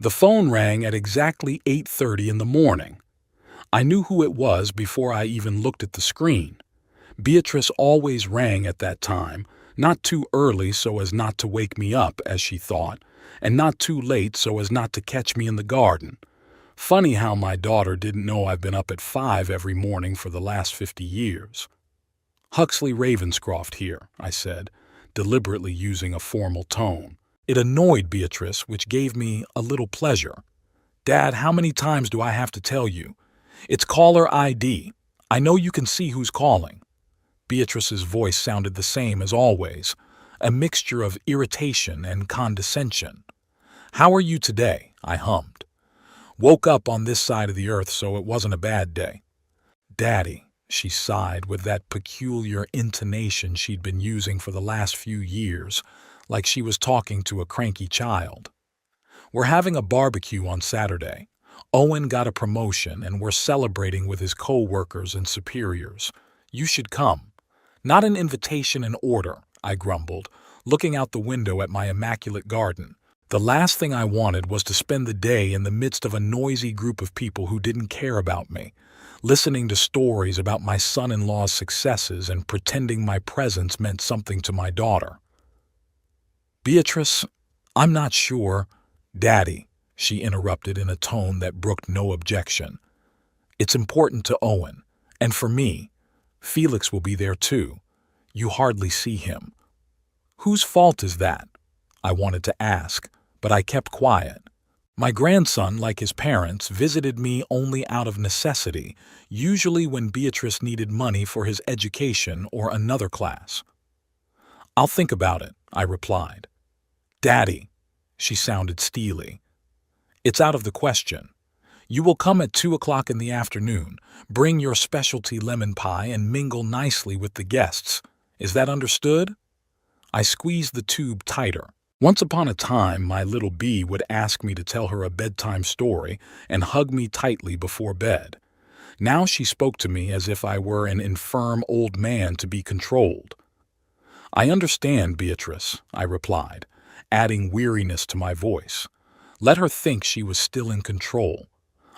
The phone rang at exactly 8:30 in the morning. I knew who it was before I even looked at the screen. Beatrice always rang at that time, not too early so as not to wake me up, as she thought, and not too late so as not to catch me in the garden. Funny how my daughter didn't know I've been up at 5 every morning for the last 50 years. "Huxley Ravenscroft here," I said, deliberately using a formal tone. It annoyed Beatrice, which gave me a little pleasure. "Dad, how many times do I have to tell you? It's caller ID. I know you can see who's calling." Beatrice's voice sounded the same as always, a mixture of irritation and condescension. "How are you today?" I hummed. "Woke up on this side of the earth, so it wasn't a bad day." "Daddy," she sighed with that peculiar intonation she'd been using for the last few years, like she was talking to a cranky child. "We're having a barbecue on Saturday. Owen got a promotion and we're celebrating with his co-workers and superiors. You should come." "Not an invitation in order," I grumbled, looking out the window at my immaculate garden. The last thing I wanted was to spend the day in the midst of a noisy group of people who didn't care about me, listening to stories about my son-in-law's successes and pretending my presence meant something to my daughter. "Beatrice, I'm not sure—" "Daddy," she interrupted in a tone that brooked no objection. "It's important to Owen, and for me. Felix will be there too. You hardly see him." "Whose fault is that?" I wanted to ask, but I kept quiet. My grandson, like his parents, visited me only out of necessity, usually when Beatrice needed money for his education or another class. "I'll think about it," I replied. "Daddy," she sounded steely, "it's out of the question. You will come at 2 o'clock in the afternoon, bring your specialty lemon pie and mingle nicely with the guests. Is that understood?" I squeezed the tube tighter. Once upon a time, my little bee would ask me to tell her a bedtime story and hug me tightly before bed. Now she spoke to me as if I were an infirm old man to be controlled. "I understand, Beatrice," I replied, adding weariness to my voice. Let her think she was still in control.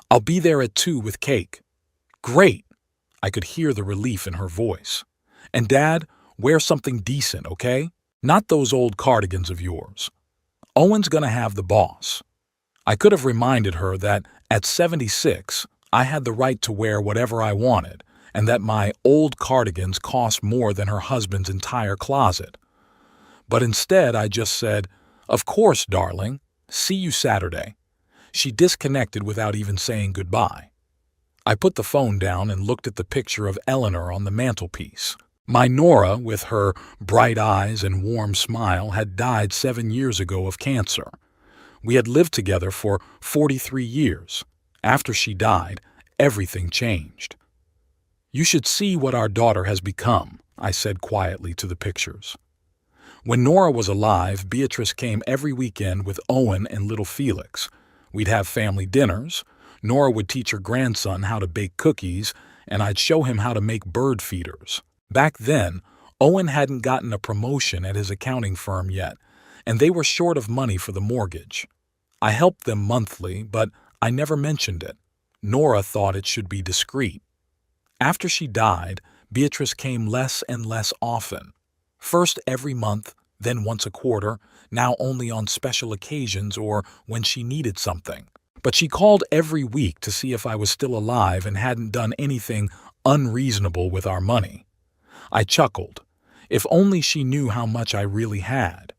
"I'll be there at 2 with cake." "Great!" I could hear the relief in her voice. "And Dad, wear something decent, okay? Not those old cardigans of yours. Owen's gonna have the boss." I could have reminded her that at 76, I had the right to wear whatever I wanted, and that my old cardigans cost more than her husband's entire closet. But instead I just said, "Of course, darling. See you Saturday." She disconnected without even saying goodbye. I put the phone down and looked at the picture of Eleanor on the mantelpiece. My Nora, with her bright eyes and warm smile, had died 7 years ago of cancer. We had lived together for 43 years. After she died, everything changed. "You should see what our daughter has become," I said quietly to the pictures. When Nora was alive, Beatrice came every weekend with Owen and little Felix. We'd have family dinners. Nora would teach her grandson how to bake cookies, and I'd show him how to make bird feeders. Back then, Owen hadn't gotten a promotion at his accounting firm yet, and they were short of money for the mortgage. I helped them monthly, but I never mentioned it. Nora thought it should be discreet. After she died, Beatrice came less and less often. First every month, then once a quarter, now only on special occasions or when she needed something. But she called every week to see if I was still alive and hadn't done anything unreasonable with our money. I chuckled. If only she knew how much I really had.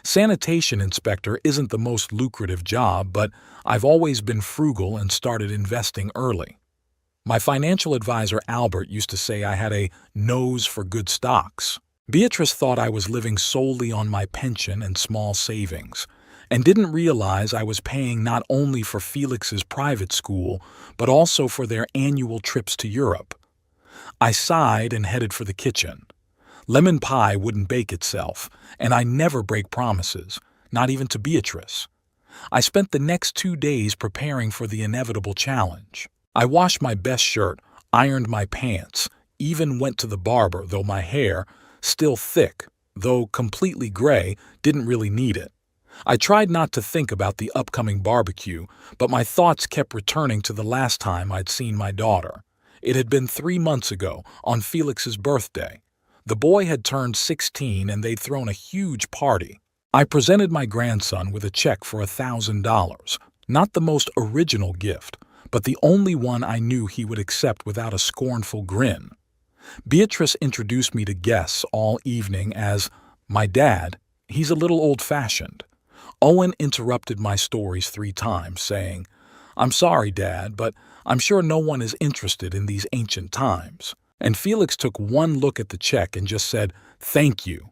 Sanitation inspector isn't the most lucrative job, but I've always been frugal and started investing early. My financial advisor Albert used to say I had a nose for good stocks. Beatrice thought I was living solely on my pension and small savings, and didn't realize I was paying not only for Felix's private school, but also for their annual trips to Europe. I sighed and headed for the kitchen. Lemon pie wouldn't bake itself, and I never break promises, not even to Beatrice. I spent the next 2 days preparing for the inevitable challenge. I washed my best shirt, ironed my pants, even went to the barber, though my hair, still thick, though completely gray, didn't really need it. I tried not to think about the upcoming barbecue, but my thoughts kept returning to the last time I'd seen my daughter. It had been 3 months ago, on Felix's birthday. The boy had turned 16 and they'd thrown a huge party. I presented my grandson with a check for $1,000, not the most original gift, but the only one I knew he would accept without a scornful grin. Beatrice introduced me to guests all evening as, "My dad, he's a little old-fashioned." Owen interrupted my stories 3 times, saying, "I'm sorry, Dad, but I'm sure no one is interested in these ancient times." And Felix took one look at the check and just said, "Thank you,"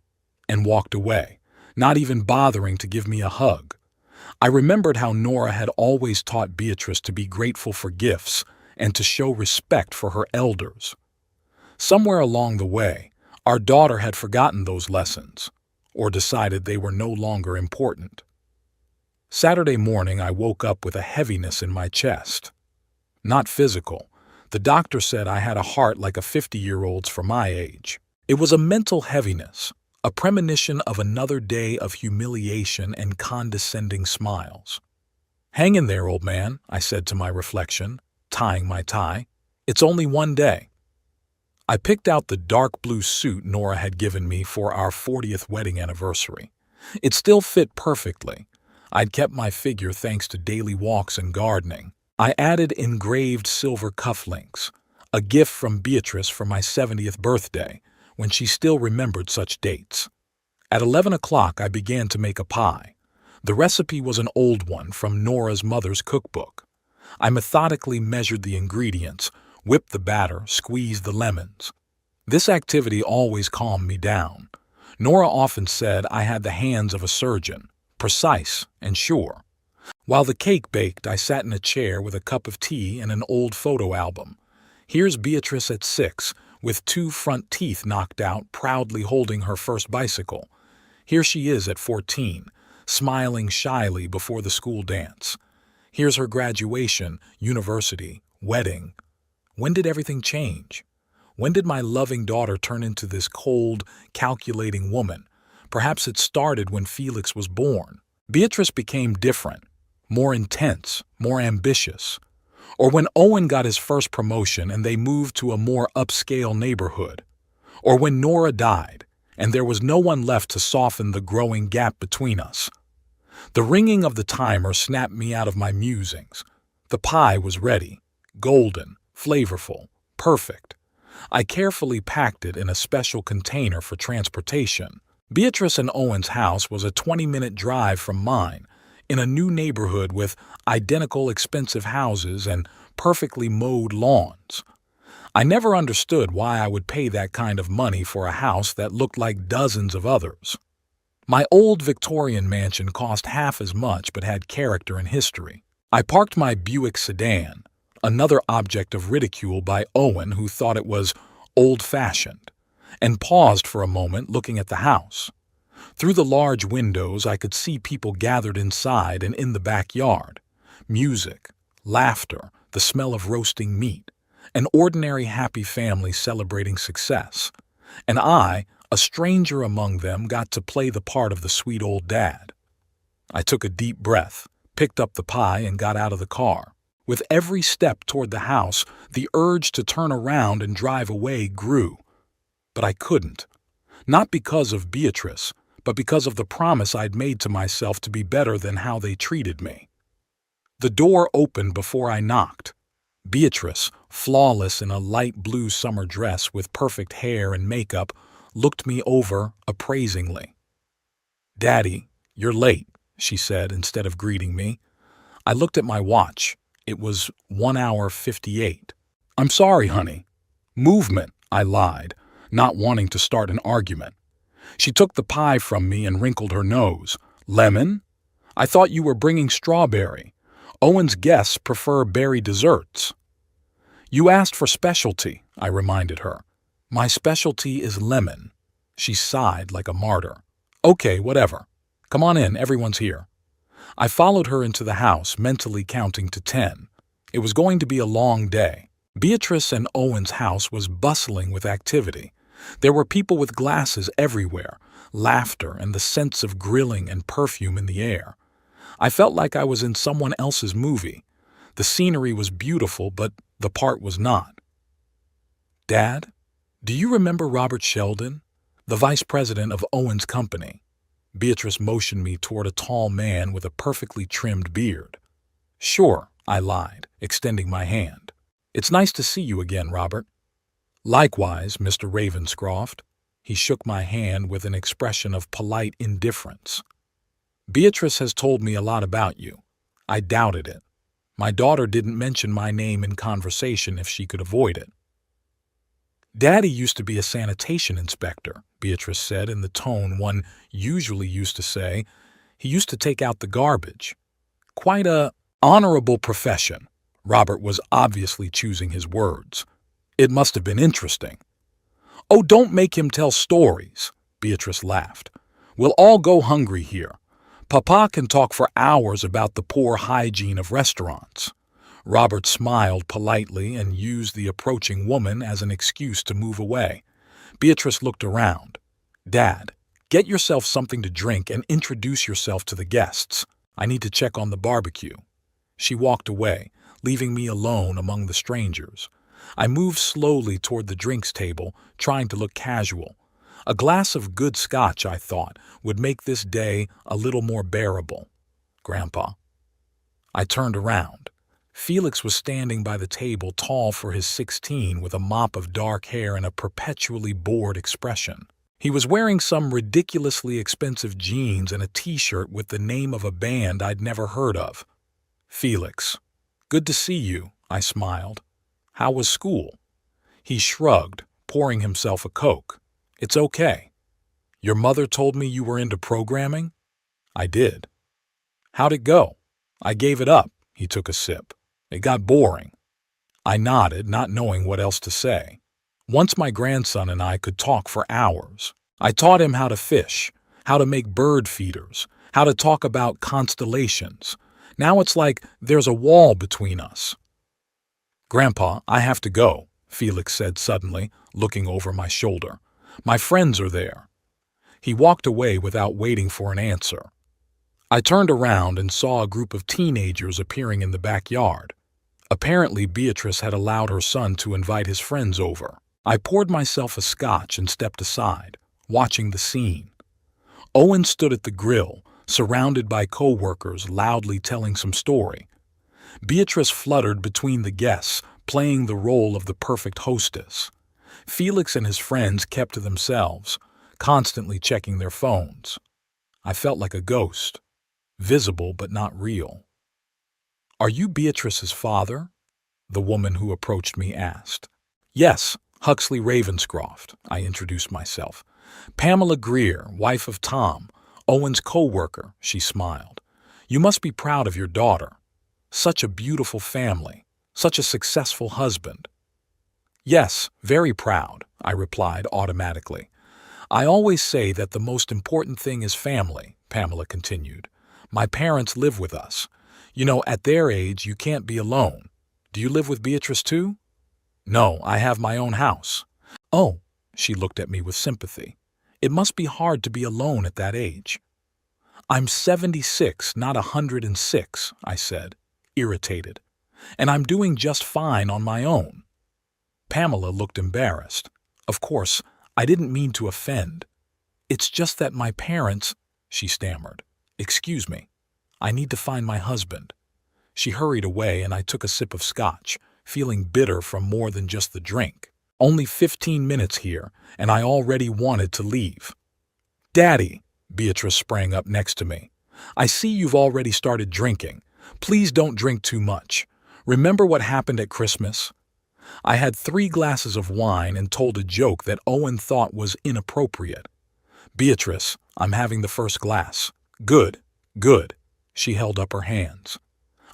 and walked away, not even bothering to give me a hug. I remembered how Nora had always taught Beatrice to be grateful for gifts and to show respect for her elders. Somewhere along the way, our daughter had forgotten those lessons, or decided they were no longer important. Saturday morning, I woke up with a heaviness in my chest. Not physical. The doctor said I had a heart like a 50-year-old's for my age. It was a mental heaviness, a premonition of another day of humiliation and condescending smiles. "Hang in there, old man," I said to my reflection, tying my tie. "It's only one day." I picked out the dark blue suit Nora had given me for our 40th wedding anniversary. It still fit perfectly. I'd kept my figure thanks to daily walks and gardening. I added engraved silver cufflinks, a gift from Beatrice for my 70th birthday, when she still remembered such dates. At 11 o'clock, I began to make a pie. The recipe was an old one from Nora's mother's cookbook. I methodically measured the ingredients, whipped the batter, squeezed the lemons. This activity always calmed me down. Nora often said I had the hands of a surgeon, precise and sure. While the cake baked, I sat in a chair with a cup of tea and an old photo album. Here's Beatrice at 6, with 2 front teeth knocked out, proudly holding her first bicycle. Here she is at 14, smiling shyly before the school dance. Here's her graduation, university, wedding. When did everything change? When did my loving daughter turn into this cold, calculating woman? Perhaps it started when Felix was born. Beatrice became different, more intense, more ambitious. Or when Owen got his first promotion and they moved to a more upscale neighborhood. Or when Nora died and there was no one left to soften the growing gap between us. The ringing of the timer snapped me out of my musings. The pie was ready, golden, flavorful, perfect. I carefully packed it in a special container for transportation. Beatrice and Owen's house was a 20-minute drive from mine, in a new neighborhood with identical expensive houses and perfectly mowed lawns. I never understood why I would pay that kind of money for a house that looked like dozens of others. My old Victorian mansion cost half as much but had character and history. I parked my Buick sedan, another object of ridicule by Owen, who thought it was old-fashioned, and paused for a moment looking at the house. Through the large windows, I could see people gathered inside and in the backyard. Music, laughter, the smell of roasting meat, an ordinary happy family celebrating success. And I, a stranger among them, got to play the part of the sweet old dad. I took a deep breath, picked up the pie, and got out of the car. With every step toward the house, the urge to turn around and drive away grew. But I couldn't. Not because of Beatrice, but because of the promise I'd made to myself to be better than how they treated me. The door opened before I knocked. Beatrice, flawless in a light blue summer dress with perfect hair and makeup, looked me over appraisingly. "Daddy, you're late," she said instead of greeting me. I looked at my watch. It was 1 hour 58. "I'm sorry, honey." "Movement," I lied, not wanting to start an argument. She took the pie from me and wrinkled her nose. "Lemon? I thought you were bringing strawberry. Owen's guests prefer berry desserts." "You asked for specialty," I reminded her. "My specialty is lemon." She sighed like a martyr. "Okay, whatever. Come on in, everyone's here." I followed her into the house, mentally counting to 10. It was going to be a long day. Beatrice and Owen's house was bustling with activity. There were people with glasses everywhere, laughter, and the sense of grilling and perfume in the air. I felt like I was in someone else's movie. The scenery was beautiful, but the part was not. Dad, do you remember Robert Sheldon, the vice president of Owen's company? Beatrice motioned me toward a tall man with a perfectly trimmed beard. Sure, I lied, extending my hand. It's nice to see you again, Robert. Likewise, Mr. Ravenscroft. He shook my hand with an expression of polite indifference. Beatrice has told me a lot about you. I doubted it. My daughter didn't mention my name in conversation if she could avoid it. Daddy used to be a sanitation inspector, Beatrice said in the tone one usually used to say. He used to take out the garbage. Quite a honorable profession. Robert was obviously choosing his words. It must have been interesting. Oh, don't make him tell stories, Beatrice laughed. We'll all go hungry here. Papa can talk for hours about the poor hygiene of restaurants. Robert smiled politely and used the approaching woman as an excuse to move away. Beatrice looked around. Dad, get yourself something to drink and introduce yourself to the guests. I need to check on the barbecue. She walked away, leaving me alone among the strangers. I moved slowly toward the drinks table, trying to look casual. A glass of good scotch, I thought, would make this day a little more bearable. Grandpa. I turned around. Felix was standing by the table, tall for his 16, with a mop of dark hair and a perpetually bored expression. He was wearing some ridiculously expensive jeans and a t-shirt with the name of a band I'd never heard of. Felix. Good to see you, I smiled. How was school? He shrugged, pouring himself a Coke. It's okay. Your mother told me you were into programming? I did. How'd it go? I gave it up. He took a sip. It got boring. I nodded, not knowing what else to say. Once my grandson and I could talk for hours. I taught him how to fish, how to make bird feeders, how to talk about constellations. Now it's like there's a wall between us. Grandpa, I have to go, Felix said suddenly, looking over my shoulder. My friends are there. He walked away without waiting for an answer. I turned around and saw a group of teenagers appearing in the backyard. Apparently, Beatrice had allowed her son to invite his friends over. I poured myself a scotch and stepped aside, watching the scene. Owen stood at the grill, surrounded by co-workers loudly telling some story. Beatrice fluttered between the guests, playing the role of the perfect hostess. Felix and his friends kept to themselves, constantly checking their phones. I felt like a ghost, visible but not real. Are you Beatrice's father? The woman who approached me asked. Yes, Huxley Ravenscroft, I introduced myself. Pamela Greer, wife of Tom, Owen's co-worker, she smiled. You must be proud of your daughter. Such a beautiful family, such a successful husband. Yes, very proud, I replied automatically. I always say that the most important thing is family, Pamela continued. My parents live with us. You know, at their age, you can't be alone. Do you live with Beatrice too? No, I have my own house. Oh, she looked at me with sympathy. It must be hard to be alone at that age. I'm 76, not 106, I said, irritated. And I'm doing just fine on my own. Pamela looked embarrassed. Of course, I didn't mean to offend. It's just that my parents, she stammered. Excuse me. I need to find my husband. She hurried away and I took a sip of scotch, feeling bitter from more than just the drink. Only 15 minutes here, and I already wanted to leave. Daddy, Beatrice sprang up next to me. I see you've already started drinking. Please don't drink too much. Remember what happened at Christmas? I had 3 glasses of wine and told a joke that Owen thought was inappropriate. Beatrice, I'm having the first glass. Good, good. She held up her hands.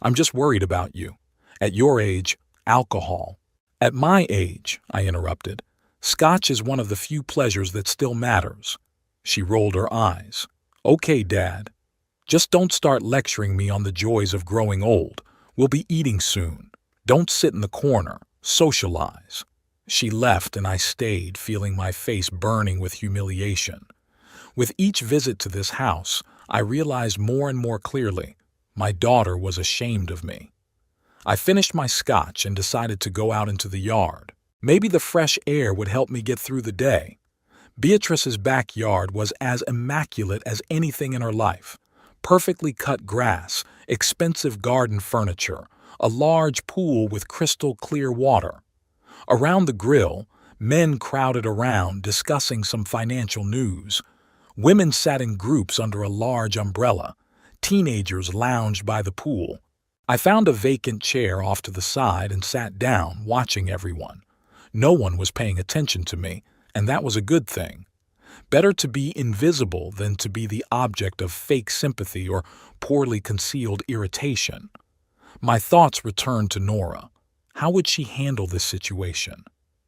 I'm just worried about you. At your age, alcohol. At my age, I interrupted, scotch is one of the few pleasures that still matters. She rolled her eyes. Okay, Dad. Just don't start lecturing me on the joys of growing old. We'll be eating soon. Don't sit in the corner. Socialize. She left and I stayed, feeling my face burning with humiliation. With each visit to this house, I realized more and more clearly my daughter was ashamed of me. I finished my scotch and decided to go out into the yard. Maybe the fresh air would help me get through the day. Beatrice's backyard was as immaculate as anything in her life. Perfectly cut grass, expensive garden furniture, a large pool with crystal clear water. Around the grill, men crowded around discussing some financial news. Women sat in groups under a large umbrella. Teenagers lounged by the pool. I found a vacant chair off to the side and sat down, watching everyone. No one was paying attention to me, and that was a good thing. Better to be invisible than to be the object of fake sympathy or poorly concealed irritation. My thoughts returned to Nora. How would she handle this situation?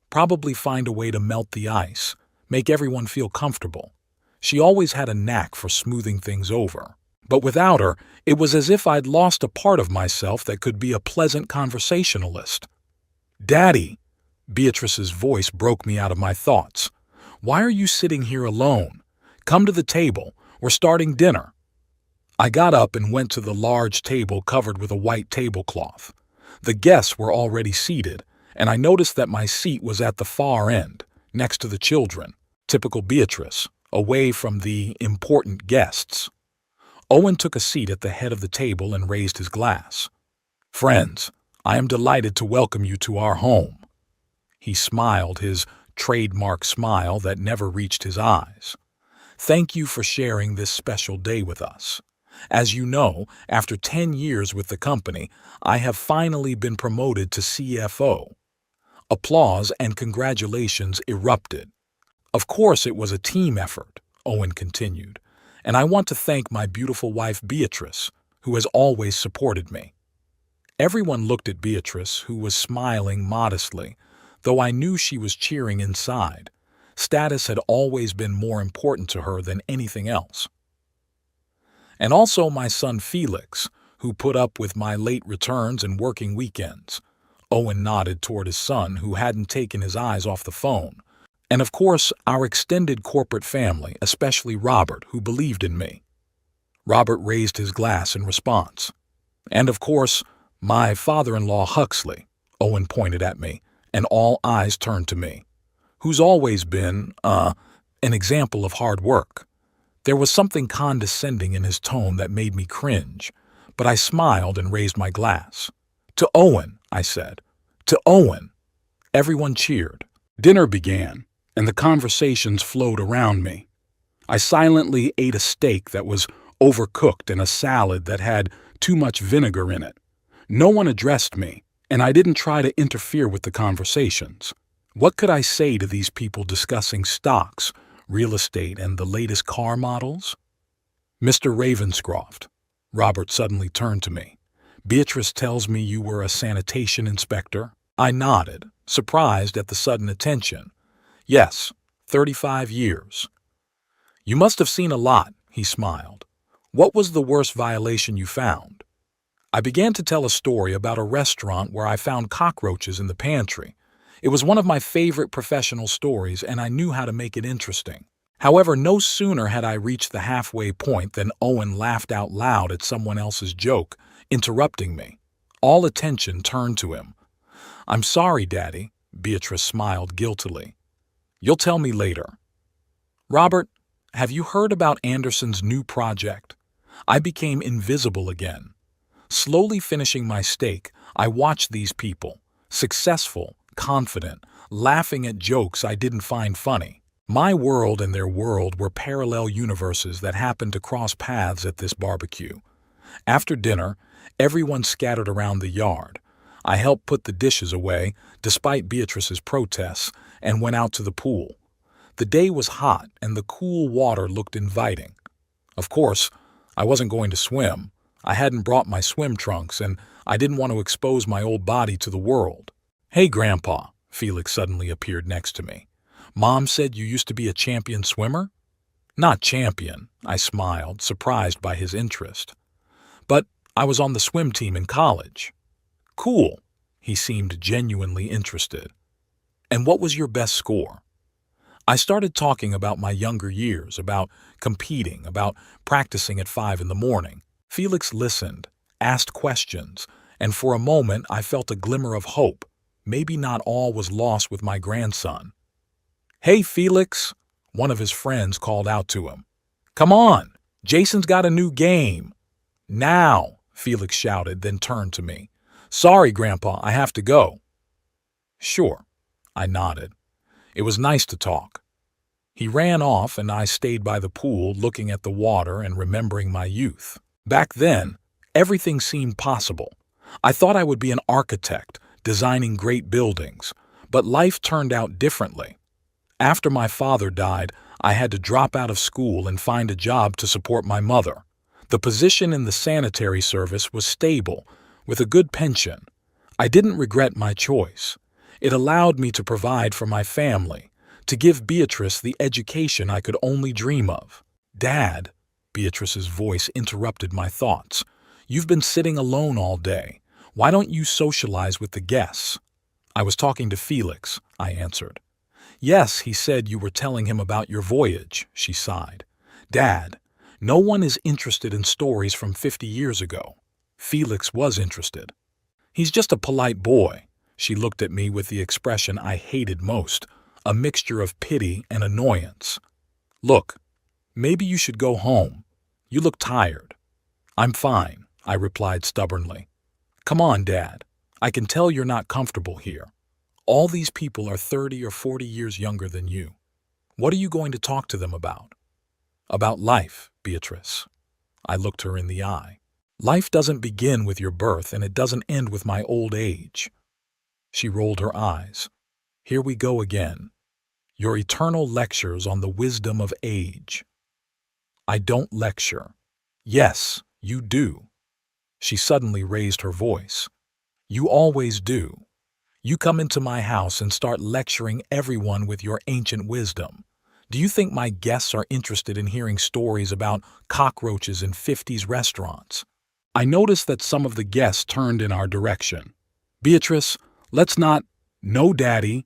Probably find a way to melt the ice, make everyone feel comfortable. She always had a knack for smoothing things over. But without her, it was as if I'd lost a part of myself that could be a pleasant conversationalist. "Daddy!" Beatrice's voice broke me out of my thoughts. "Why are you sitting here alone? Come to the table. We're starting dinner." I got up and went to the large table covered with a white tablecloth. The guests were already seated, and I noticed that my seat was at the far end, next to the children. Typical Beatrice, away from the important guests. Owen took a seat at the head of the table and raised his glass. "Friends, I am delighted to welcome you to our home." He smiled, his trademark smile that never reached his eyes. "Thank you for sharing this special day with us. As you know, after 10 years with the company, I have finally been promoted to CFO." Applause and congratulations erupted. "Of course it was a team effort," Owen continued, "and I want to thank my beautiful wife Beatrice, who has always supported me." Everyone looked at Beatrice, who was smiling modestly, though I knew she was cheering inside. Status had always been more important to her than anything else. "And also my son Felix, who put up with my late returns and working weekends." Owen nodded toward his son, who hadn't taken his eyes off the phone. "And of course, our extended corporate family, especially Robert, who believed in me." Robert raised his glass in response. "And of course, my father-in-law Huxley," Owen pointed at me, and all eyes turned to me, "who's always been, an example of hard work." There was something condescending in his tone that made me cringe, but I smiled and raised my glass. "To Owen," I said. "To Owen." Everyone cheered. Dinner began, and the conversations flowed around me. I silently ate a steak that was overcooked and a salad that had too much vinegar in it. No one addressed me, and I didn't try to interfere with the conversations. What could I say to these people discussing stocks, real estate, and the latest car models? "Mr. Ravenscroft," Robert suddenly turned to me. "Beatrice tells me you were a sanitation inspector." I nodded, surprised at the sudden attention. "Yes, 35 years." "You must have seen a lot," he smiled. "What was the worst violation you found?" I began to tell a story about a restaurant where I found cockroaches in the pantry. It was one of my favorite professional stories, and I knew how to make it interesting. However, no sooner had I reached the halfway point than Owen laughed out loud at someone else's joke, interrupting me. All attention turned to him. "I'm sorry, Daddy," Beatrice smiled guiltily. "You'll tell me later." "Robert, have you heard about Anderson's new project?" I became invisible again. Slowly finishing my steak, I watched these people, successful, confident, laughing at jokes I didn't find funny. My world and their world were parallel universes that happened to cross paths at this barbecue. After dinner, everyone scattered around the yard. I helped put the dishes away, despite Beatrice's protests, and went out to the pool. The day was hot, and the cool water looked inviting. Of course, I wasn't going to swim. I hadn't brought my swim trunks, and I didn't want to expose my old body to the world. "Hey, Grandpa," Felix suddenly appeared next to me. "Mom said you used to be a champion swimmer?" "Not champion," I smiled, surprised by his interest. "But I was on the swim team in college." "Cool." He seemed genuinely interested. "And what was your best score?" I started talking about my younger years, about competing, about practicing at 5 in the morning. Felix listened, asked questions, and for a moment I felt a glimmer of hope. Maybe not all was lost with my grandson. "Hey, Felix," one of his friends called out to him. "Come on, Jason's got a new game." "Now," Felix shouted, then turned to me. "Sorry, Grandpa, I have to go." "Sure," I nodded. It was nice to talk. He ran off and I stayed by the pool looking at the water and remembering my youth. Back then, everything seemed possible. I thought I would be an architect, designing great buildings, but life turned out differently. After my father died, I had to drop out of school and find a job to support my mother. The position in the sanitary service was stable, with a good pension. I didn't regret my choice. It allowed me to provide for my family, to give Beatrice the education I could only dream of. "Dad," Beatrice's voice interrupted my thoughts. "You've been sitting alone all day. Why don't you socialize with the guests?" "I was talking to Felix," I answered. "Yes, he said you were telling him about your voyage," she sighed. "Dad, no one is interested in stories from 50 years ago." Felix was interested. "He's just a polite boy." She looked at me with the expression I hated most, a mixture of pity and annoyance. "Look, maybe you should go home. You look tired." "I'm fine," I replied stubbornly. "Come on, Dad. I can tell you're not comfortable here. All these people are 30 or 40 years younger than you. What are you going to talk to them about?" "About life, Beatrice." I looked her in the eye. "Life doesn't begin with your birth and it doesn't end with my old age." She rolled her eyes. "Here we go again. Your eternal lectures on the wisdom of age." "I don't lecture." "Yes, you do." She suddenly raised her voice. "You always do. You come into my house and start lecturing everyone with your ancient wisdom. Do you think my guests are interested in hearing stories about cockroaches in 50s restaurants?" I noticed that some of the guests turned in our direction. "Beatrice, let's not—" "No, Daddy."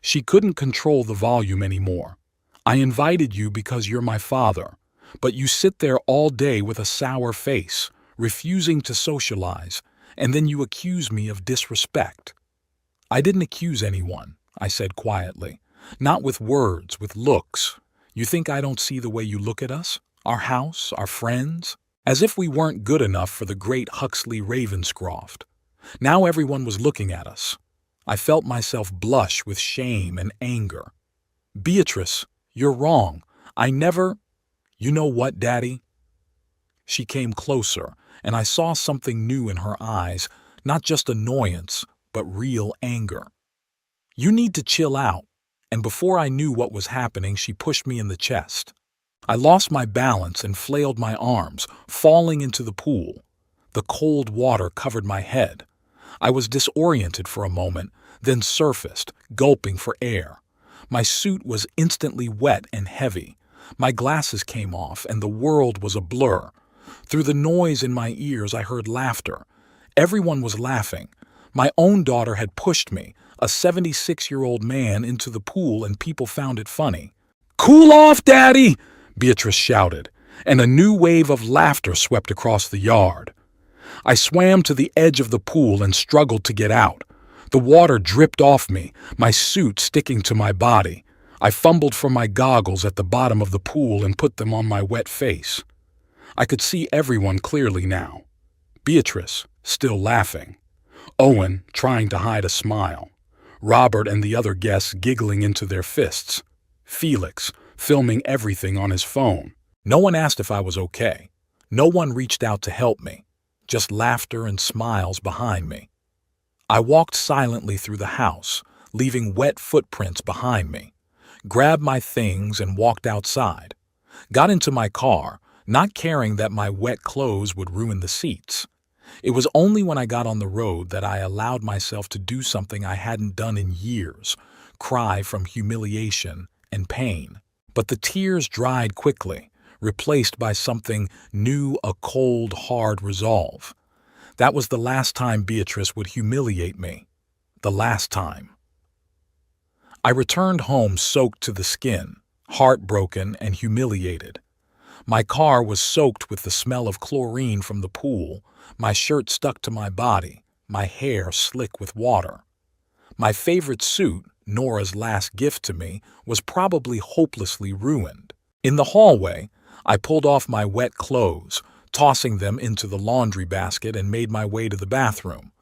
She couldn't control the volume anymore. "I invited you because you're my father, but you sit there all day with a sour face, refusing to socialize, and then you accuse me of disrespect." "I didn't accuse anyone," I said quietly. "Not with words, with looks. You think I don't see the way you look at us? Our house, our friends? As if we weren't good enough for the great Huxley Ravenscroft. Now everyone was looking at us. I felt myself blush with shame and anger. "Beatrice, you're wrong. I never—" "You know what, Daddy?" She came closer, and I saw something new in her eyes, not just annoyance, but real anger. "You need to chill out." And before I knew what was happening, she pushed me in the chest. I lost my balance and flailed my arms, falling into the pool. The cold water covered my head. I was disoriented for a moment, then surfaced, gulping for air. My suit was instantly wet and heavy. My glasses came off, and the world was a blur. Through the noise in my ears, I heard laughter. Everyone was laughing. My own daughter had pushed me, a 76-year-old man, into the pool, and people found it funny. "Cool off, Daddy!" Beatrice shouted, and a new wave of laughter swept across the yard. I swam to the edge of the pool and struggled to get out. The water dripped off me, my suit sticking to my body. I fumbled for my goggles at the bottom of the pool and put them on my wet face. I could see everyone clearly now. Beatrice, still laughing. Owen, trying to hide a smile. Robert and the other guests giggling into their fists. Felix, filming everything on his phone. No one asked if I was okay. No one reached out to help me. Just laughter and smiles behind me. I walked silently through the house, leaving wet footprints behind me. Grabbed my things and walked outside. Got into my car, not caring that my wet clothes would ruin the seats. It was only when I got on the road that I allowed myself to do something I hadn't done in years, cry from humiliation and pain. But the tears dried quickly, replaced by something new, a cold, hard resolve. That was the last time Beatrice would humiliate me. The last time. I returned home soaked to the skin, heartbroken and humiliated. My car was soaked with the smell of chlorine from the pool, my shirt stuck to my body, my hair slick with water. My favorite suit, Nora's last gift to me, was probably hopelessly ruined. In the hallway, I pulled off my wet clothes, tossing them into the laundry basket, and made my way to the bathroom.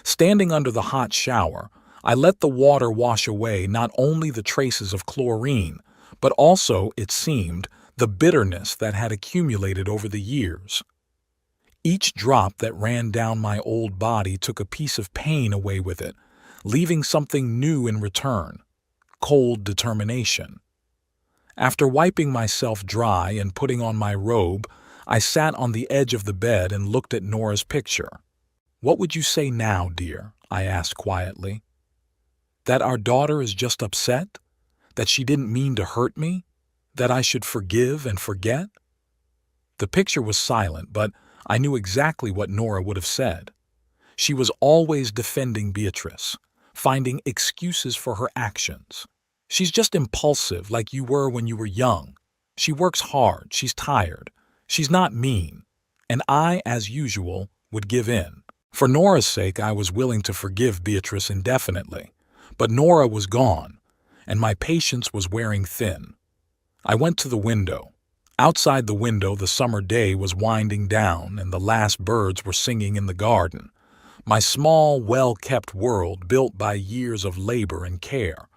Standing under the hot shower, I let the water wash away not only the traces of chlorine, but also, it seemed, the bitterness that had accumulated over the years. Each drop that ran down my old body took a piece of pain away with it, leaving something new in return: cold determination. After wiping myself dry and putting on my robe, I sat on the edge of the bed and looked at Nora's picture. "What would you say now, dear?" I asked quietly. "That our daughter is just upset? That she didn't mean to hurt me? That I should forgive and forget?" The picture was silent, but I knew exactly what Nora would have said. She was always defending Beatrice, finding excuses for her actions. "She's just impulsive, like you were when you were young. She works hard, she's tired. She's not mean." And I, as usual, would give in. For Nora's sake, I was willing to forgive Beatrice indefinitely. But Nora was gone, and my patience was wearing thin. I went to the window. Outside the window, the summer day was winding down, and the last birds were singing in the garden. My small, well-kept world built by years of labor and care.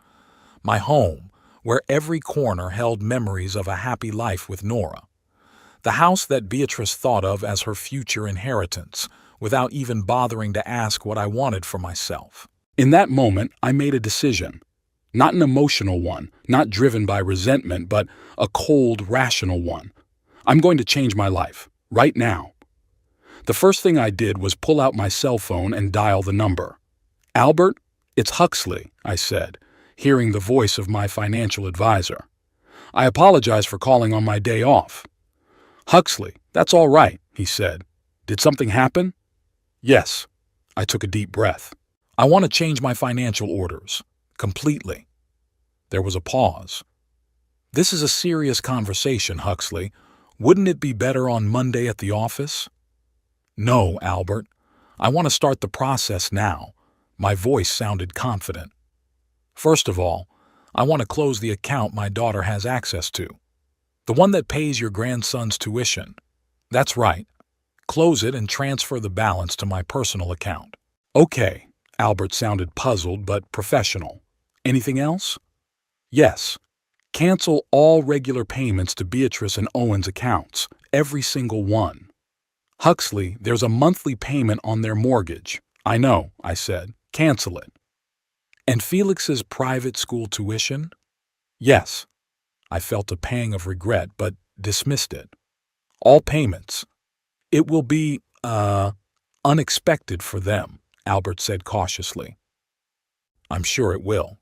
My home, where every corner held memories of a happy life with Nora. The house that Beatrice thought of as her future inheritance, without even bothering to ask what I wanted for myself. In that moment, I made a decision. Not an emotional one, not driven by resentment, but a cold, rational one. I'm going to change my life, right now. The first thing I did was pull out my cell phone and dial the number. "Albert, it's Huxley," I said, hearing the voice of my financial advisor. "I apologize for calling on my day off." "Huxley, that's all right," he said. "Did something happen?" "Yes." I took a deep breath. "I want to change my financial orders. Completely." There was a pause. "This is a serious conversation, Huxley. Wouldn't it be better on Monday at the office?" "No, Albert. I want to start the process now." My voice sounded confident. "First of all, I want to close the account my daughter has access to. The one that pays your grandson's tuition." "That's right. Close it and transfer the balance to my personal account." "Okay." Albert sounded puzzled but professional. "Anything else?" "Yes. Cancel all regular payments to Beatrice and Owen's accounts, every single one." "Huxley, there's a monthly payment on their mortgage." "I know," I said. "Cancel it." "And Felix's private school tuition?" "Yes." I felt a pang of regret, but dismissed it. "All payments." "It will be, unexpected for them," Albert said cautiously. "I'm sure it will."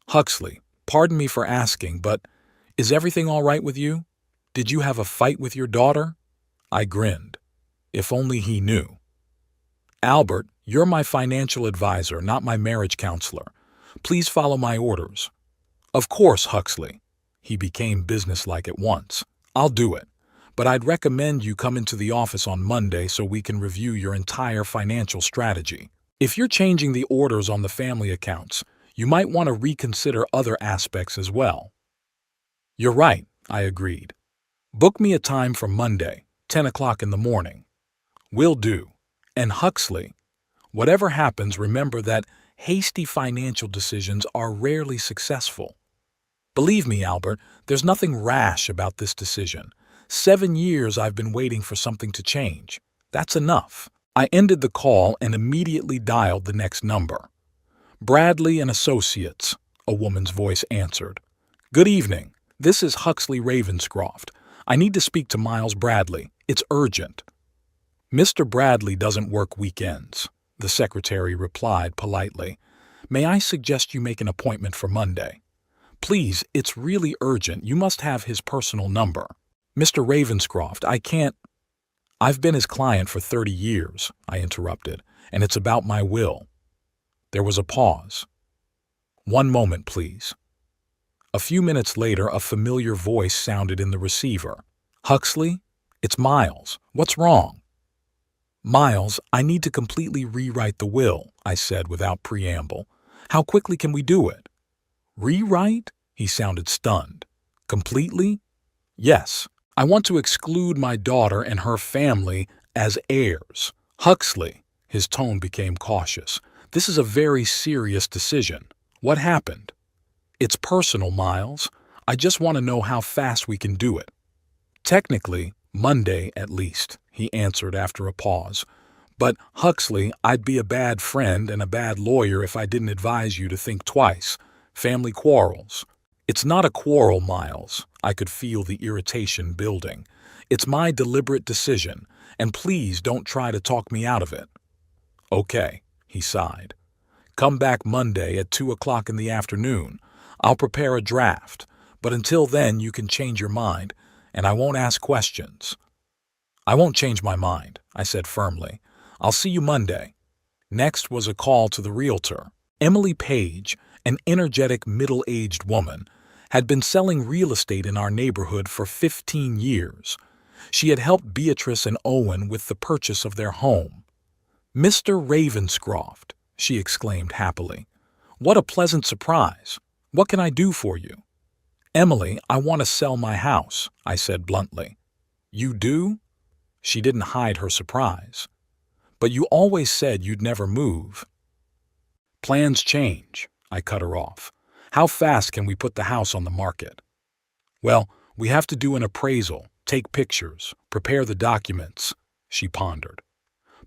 "Huxley, pardon me for asking, but is everything all right with you? Did you have a fight with your daughter?" I grinned. If only he knew. "Albert, you're my financial advisor, not my marriage counselor. Please follow my orders." "Of course, Huxley." He became businesslike at once. "I'll do it. But I'd recommend you come into the office on Monday so we can review your entire financial strategy. If you're changing the orders on the family accounts, you might want to reconsider other aspects as well." "You're right," I agreed. "Book me a time for Monday, 10 o'clock in the morning." "Will do. And Huxley, whatever happens, remember that hasty financial decisions are rarely successful. Believe me, Albert, there's nothing rash about this decision. 7 years I've been waiting for something to change. That's enough." I ended the call and immediately dialed the next number. "Bradley and Associates," a woman's voice answered. "Good evening. This is Huxley Ravenscroft. I need to speak to Miles Bradley. It's urgent." "Mr. Bradley doesn't work weekends," the secretary replied politely. "May I suggest you make an appointment for Monday? Please, it's really urgent. You must have his personal number." "Mr. Ravenscroft, I can't—" "I've been his client for 30 years, I interrupted, "and it's about my will." There was a pause. One moment, please. A few minutes later, a familiar voice sounded in the receiver. Huxley? It's Miles. What's wrong? Miles, I need to completely rewrite the will, I said without preamble. How quickly can we do it? Rewrite? He sounded stunned. Completely? Yes. I want to exclude my daughter and her family as heirs. Huxley, his tone became cautious. This is a very serious decision. What happened? It's personal, Miles. I just want to know how fast we can do it. Technically, Monday at least, he answered after a pause. But, Huxley, I'd be a bad friend and a bad lawyer if I didn't advise you to think twice. Family quarrels. It's not a quarrel, Miles. I could feel the irritation building. It's my deliberate decision, and please don't try to talk me out of it. Okay, he sighed. Come back Monday at 2 o'clock in the afternoon. I'll prepare a draft, but until then you can change your mind, and I won't ask questions. I won't change my mind, I said firmly. I'll see you Monday. Next was a call to the realtor. Emily Page, an energetic middle-aged woman, had been selling real estate in our neighborhood for 15 years. She had helped Beatrice and Owen with the purchase of their home. Mr. Ravenscroft, she exclaimed happily. What a pleasant surprise. What can I do for you? Emily, I want to sell my house, I said bluntly. You do? She didn't hide her surprise. But you always said you'd never move. Plans change, I cut her off. How fast can we put the house on the market? Well, we have to do an appraisal, take pictures, prepare the documents, she pondered.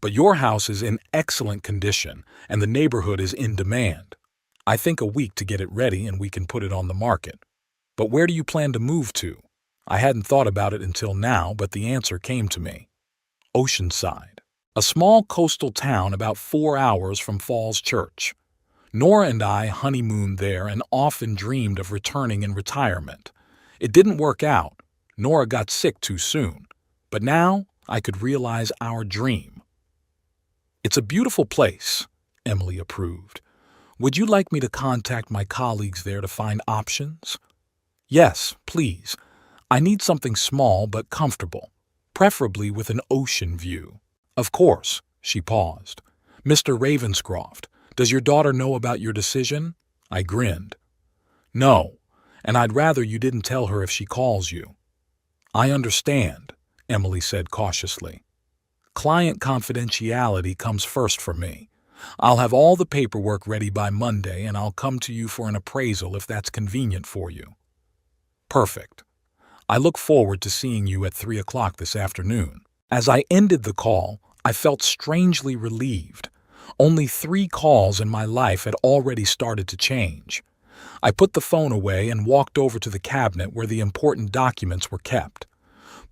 But your house is in excellent condition, and the neighborhood is in demand. I think a week to get it ready and we can put it on the market. But where do you plan to move to? I hadn't thought about it until now, but the answer came to me. Oceanside, a small coastal town about 4 hours from Falls Church. Nora and I honeymooned there and often dreamed of returning in retirement. It didn't work out. Nora got sick too soon. But now I could realize our dream. It's a beautiful place, Emily approved. Would you like me to contact my colleagues there to find options? Yes, please. I need something small but comfortable, preferably with an ocean view. Of course, she paused. Mr. Ravenscroft, does your daughter know about your decision? I grinned. No, and I'd rather you didn't tell her if she calls you. I understand, Emily said cautiously. Client confidentiality comes first for me. I'll have all the paperwork ready by Monday and I'll come to you for an appraisal if that's convenient for you. Perfect. I look forward to seeing you at 3 o'clock this afternoon. As I ended the call, I felt strangely relieved. Only 3 calls in my life had already started to change. I put the phone away and walked over to the cabinet where the important documents were kept.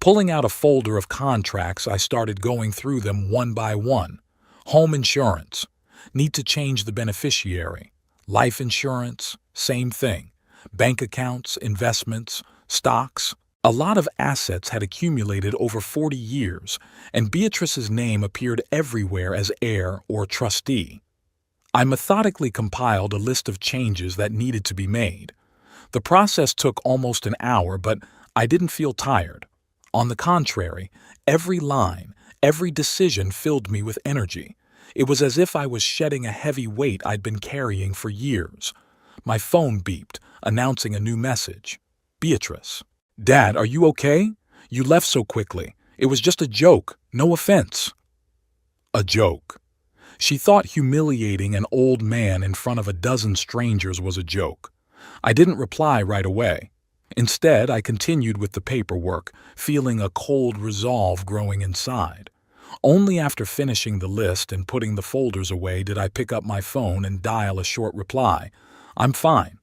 Pulling out a folder of contracts, I started going through them one by one. Home insurance. Need to change the beneficiary. Life insurance. Same thing. Bank accounts, investments, stocks. A lot of assets had accumulated over 40 years, and Beatrice's name appeared everywhere as heir or trustee. I methodically compiled a list of changes that needed to be made. The process took almost an hour, but I didn't feel tired. On the contrary, every line, every decision filled me with energy. It was as if I was shedding a heavy weight I'd been carrying for years. My phone beeped, announcing a new message. Beatrice. Dad, are you okay? You left so quickly. It was just a joke. No offense. A joke. She thought humiliating an old man in front of a dozen strangers was a joke. I didn't reply right away. Instead, I continued with the paperwork, feeling a cold resolve growing inside. Only after finishing the list and putting the folders away did I pick up my phone and dial a short reply. I'm fine.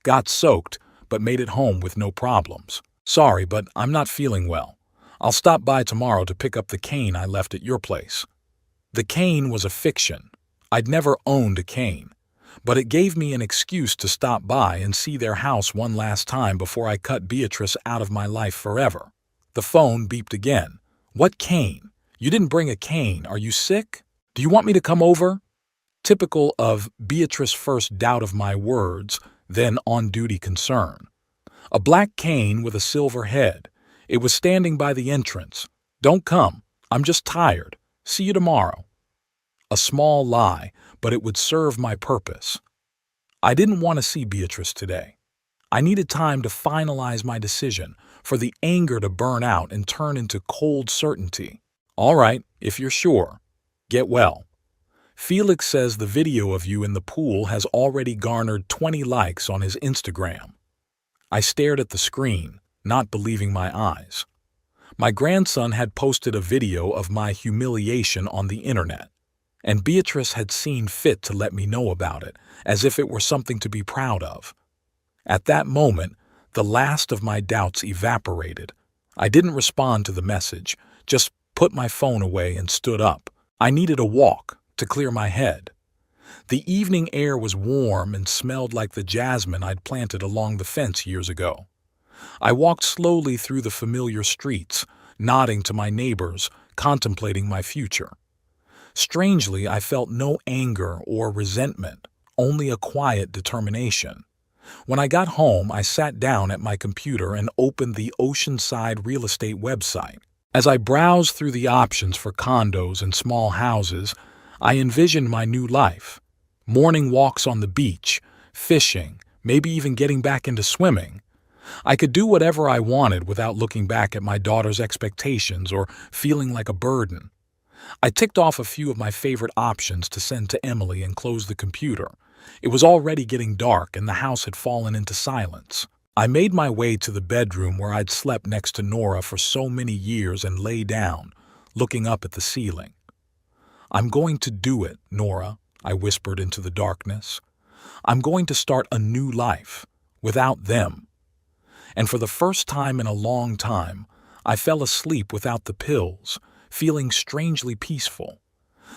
Got soaked, but made it home with no problems. Sorry, but I'm not feeling well. I'll stop by tomorrow to pick up the cane I left at your place. The cane was a fiction. I'd never owned a cane. But it gave me an excuse to stop by and see their house one last time before I cut Beatrice out of my life forever. The phone beeped again. What cane? You didn't bring a cane. Are you sick? Do you want me to come over? typical of Beatrice's first doubt of my words, then on-duty concern. A black cane with a silver head. It was standing by the entrance. "Don't come. I'm just tired. See you tomorrow." A small lie, but it would serve my purpose. I didn't want to see Beatrice today. I needed time to finalize my decision, for the anger to burn out and turn into cold certainty. "All right, if you're sure. Get well. Felix says the video of you in the pool has already garnered 20 likes on his Instagram." I stared at the screen, not believing my eyes. My grandson had posted a video of my humiliation on the internet, and Beatrice had seen fit to let me know about it, as if it were something to be proud of. At that moment, the last of my doubts evaporated. I didn't respond to the message, just put my phone away and stood up. I needed a walk to clear my head. The evening air was warm and smelled like the jasmine I'd planted along the fence years ago. I walked slowly through the familiar streets, nodding to my neighbors, contemplating my future. Strangely, I felt no anger or resentment, only a quiet determination. When I got home, I sat down at my computer and opened the Oceanside real estate website. As I browsed through the options for condos and small houses, I envisioned my new life. Morning walks on the beach, fishing, maybe even getting back into swimming. I could do whatever I wanted without looking back at my daughter's expectations or feeling like a burden. I ticked off a few of my favorite options to send to Emily and closed the computer. It was already getting dark and the house had fallen into silence. I made my way to the bedroom where I'd slept next to Nora for so many years and lay down, looking up at the ceiling. "I'm going to do it, Nora," I whispered into the darkness. "I'm going to start a new life, without them." And for the first time in a long time, I fell asleep without the pills, feeling strangely peaceful.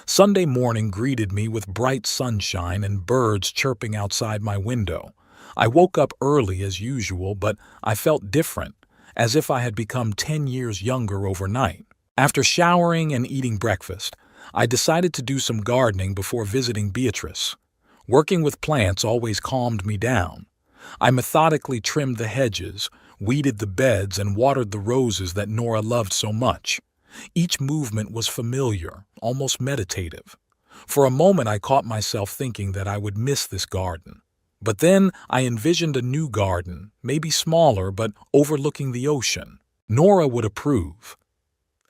Sunday morning greeted me with bright sunshine and birds chirping outside my window. I woke up early as usual, but I felt different, as if I had become 10 years younger overnight. After showering and eating breakfast, I decided to do some gardening before visiting Beatrice. Working with plants always calmed me down. I methodically trimmed the hedges, weeded the beds, and watered the roses that Nora loved so much. Each movement was familiar, almost meditative. For a moment I caught myself thinking that I would miss this garden. But then I envisioned a new garden, maybe smaller but overlooking the ocean. Nora would approve.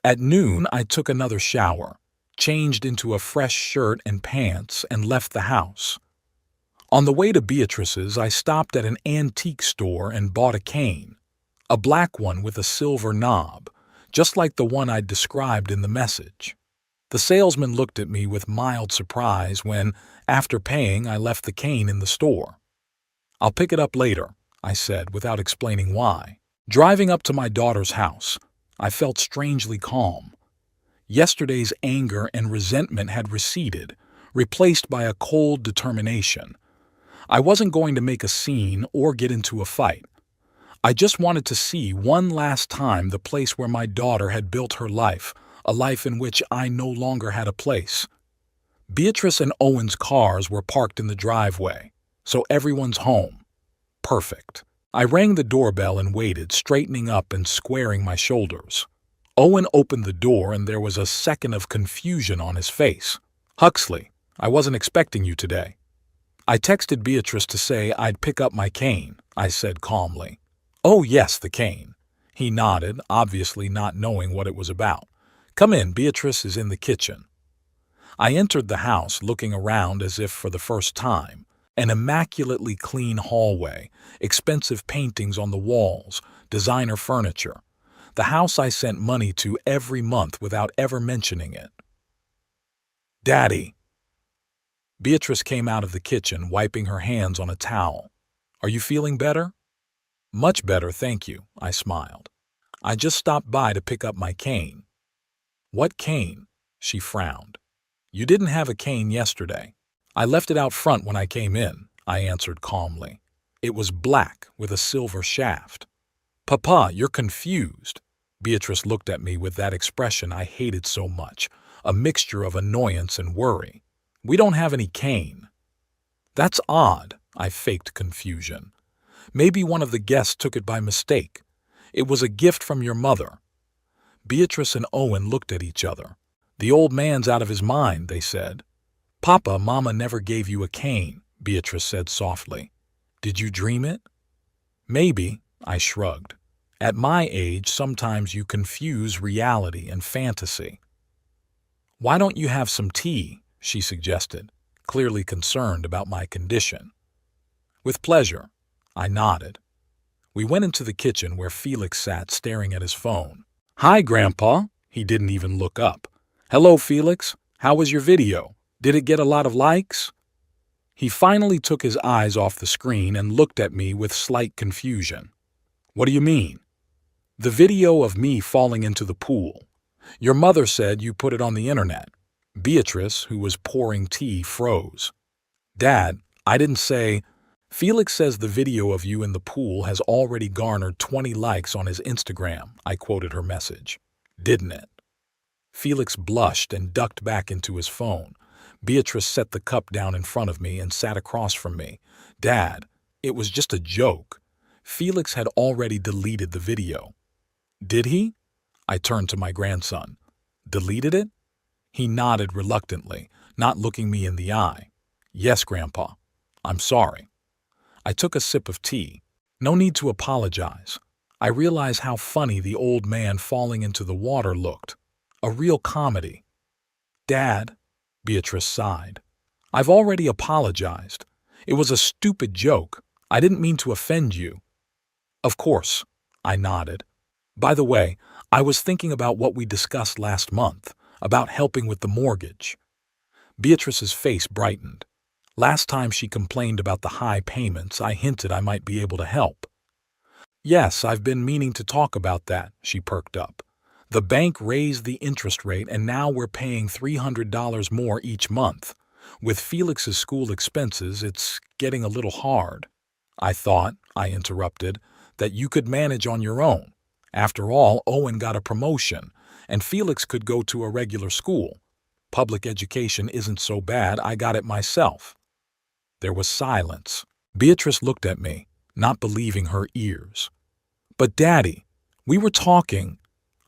At noon I took another shower, changed into a fresh shirt and pants, and left the house. On the way to Beatrice's, I stopped at an antique store and bought a cane, a black one with a silver knob, just like the one I'd described in the message. The salesman looked at me with mild surprise when, after paying, I left the cane in the store. "I'll pick it up later," I said, without explaining why. Driving up to my daughter's house, I felt strangely calm. Yesterday's anger and resentment had receded, replaced by a cold determination. I wasn't going to make a scene or get into a fight. I just wanted to see one last time the place where my daughter had built her life, a life in which I no longer had a place. Beatrice and Owen's cars were parked in the driveway, so everyone's home. Perfect. I rang the doorbell and waited, straightening up and squaring my shoulders. Owen opened the door and there was a second of confusion on his face. "Huxley, I wasn't expecting you today." "I texted Beatrice to say I'd pick up my cane," I said calmly. "Oh yes, the cane." He nodded, obviously not knowing what it was about. "Come in, Beatrice is in the kitchen." I entered the house, looking around as if for the first time. An immaculately clean hallway, expensive paintings on the walls, designer furniture. The house I sent money to every month without ever mentioning it. "Daddy." Beatrice came out of the kitchen, wiping her hands on a towel. "Are you feeling better?" "Much better, thank you," I smiled. "I just stopped by to pick up my cane." "What cane?" She frowned. "You didn't have a cane yesterday." "I left it out front when I came in," I answered calmly. "It was black with a silver shaft." "Papa, you're confused." Beatrice looked at me with that expression I hated so much, a mixture of annoyance and worry. We don't have any cane. That's odd, I faked confusion. Maybe one of the guests took it by mistake. It was a gift from your mother. Beatrice and Owen looked at each other. The old man's out of his mind, they said. Papa, Mama never gave you a cane, Beatrice said softly. Did you dream it? Maybe, I shrugged. At my age, sometimes you confuse reality and fantasy. Why don't you have some tea? She suggested, clearly concerned about my condition. With pleasure, I nodded. We went into the kitchen where Felix sat staring at his phone. Hi, Grandpa. He didn't even look up. Hello, Felix. How was your video? Did it get a lot of likes? He finally took his eyes off the screen and looked at me with slight confusion. What do you mean? The video of me falling into the pool. Your mother said you put it on the internet. Beatrice, who was pouring tea, froze. Dad, I didn't say... Felix says the video of you in the pool has already garnered 20 likes on his Instagram, I quoted her message. Didn't it? Felix blushed and ducked back into his phone. Beatrice set the cup down in front of me and sat across from me. Dad, it was just a joke. Felix had already deleted the video. Did he? I turned to my grandson. Deleted it? He nodded reluctantly, not looking me in the eye. Yes, Grandpa. I'm sorry. I took a sip of tea. No need to apologize. I realized how funny the old man falling into the water looked. A real comedy. Dad, Beatrice sighed. I've already apologized. It was a stupid joke. I didn't mean to offend you. Of course, I nodded. By the way, I was thinking about what we discussed last month, about helping with the mortgage. Beatrice's face brightened. Last time she complained about the high payments, I hinted I might be able to help. Yes, I've been meaning to talk about that, she perked up. The bank raised the interest rate and now we're paying $300 more each month. With Felix's school expenses, it's getting a little hard. I thought, I interrupted, that you could manage on your own. After all, Owen got a promotion, and Felix could go to a regular school. Public education isn't so bad, I got it myself. There was silence. Beatrice looked at me, not believing her ears. But Daddy, we were talking.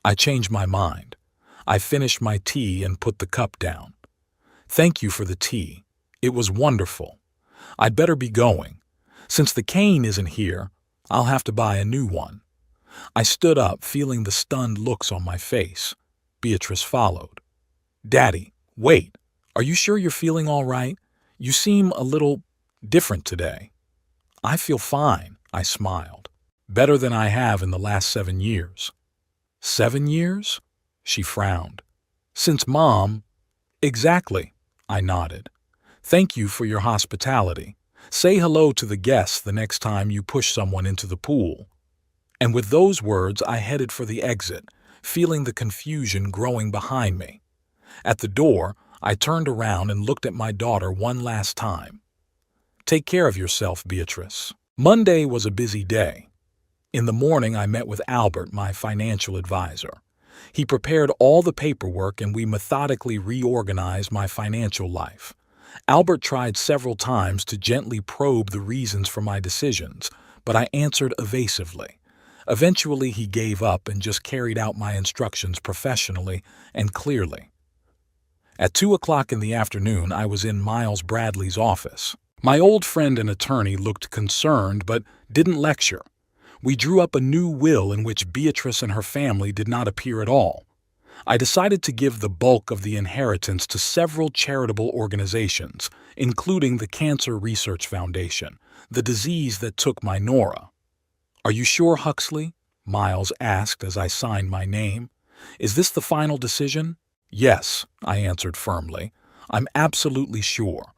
I changed my mind. I finished my tea and put the cup down. Thank you for the tea. It was wonderful. I'd better be going. Since the cane isn't here, I'll have to buy a new one. I stood up, feeling the stunned looks on my face. Beatrice followed. Daddy, wait. Are you sure you're feeling all right? You seem a little different today. I feel fine, I smiled. Better than I have in the last 7 years. 7 years? She frowned. Since Mom... Exactly, I nodded. Thank you for your hospitality. Say hello to the guests the next time you push someone into the pool. And with those words, I headed for the exit, feeling the confusion growing behind me. At the door, I turned around and looked at my daughter one last time. Take care of yourself, Beatrice. Monday was a busy day. In the morning, I met with Albert, my financial advisor. He prepared all the paperwork and we methodically reorganized my financial life. Albert tried several times to gently probe the reasons for my decisions, but I answered evasively. Eventually, he gave up and just carried out my instructions professionally and clearly. At 2 o'clock in the afternoon, I was in Miles Bradley's office. My old friend and attorney looked concerned but didn't lecture. We drew up a new will in which Beatrice and her family did not appear at all. I decided to give the bulk of the inheritance to several charitable organizations, including the Cancer Research Foundation, the disease that took my Nora. Are you sure, Huxley? Miles asked as I signed my name. Is this the final decision? Yes, I answered firmly. I'm absolutely sure.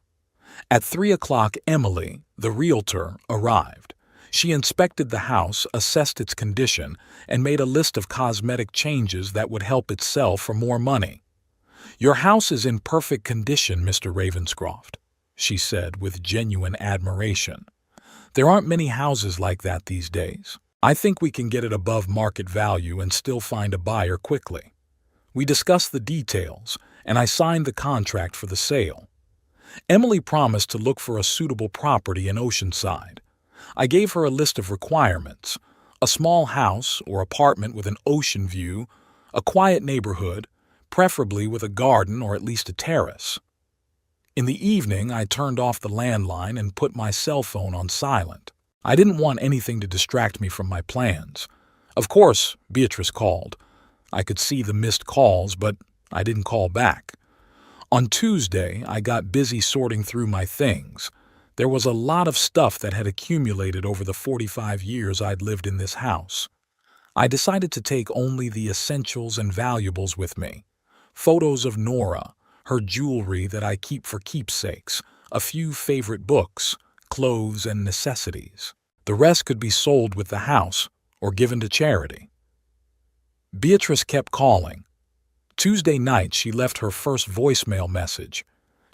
At 3 o'clock, Emily, the realtor, arrived. She inspected the house, assessed its condition, and made a list of cosmetic changes that would help it sell for more money. Your house is in perfect condition, Mr. Ravenscroft, she said with genuine admiration. There aren't many houses like that these days. I think we can get it above market value and still find a buyer quickly. We discussed the details, and I signed the contract for the sale. Emily promised to look for a suitable property in Oceanside. I gave her a list of requirements: a small house or apartment with an ocean view, a quiet neighborhood, preferably with a garden or at least a terrace. In the evening, I turned off the landline and put my cell phone on silent. I didn't want anything to distract me from my plans. Of course, Beatrice called. I could see the missed calls, but I didn't call back. On Tuesday, I got busy sorting through my things. There was a lot of stuff that had accumulated over the 45 years I'd lived in this house. I decided to take only the essentials and valuables with me. Photos of Nora, her jewelry that I keep for keepsakes, a few favorite books, clothes, and necessities. The rest could be sold with the house or given to charity. Beatrice kept calling. Tuesday night, she left her first voicemail message.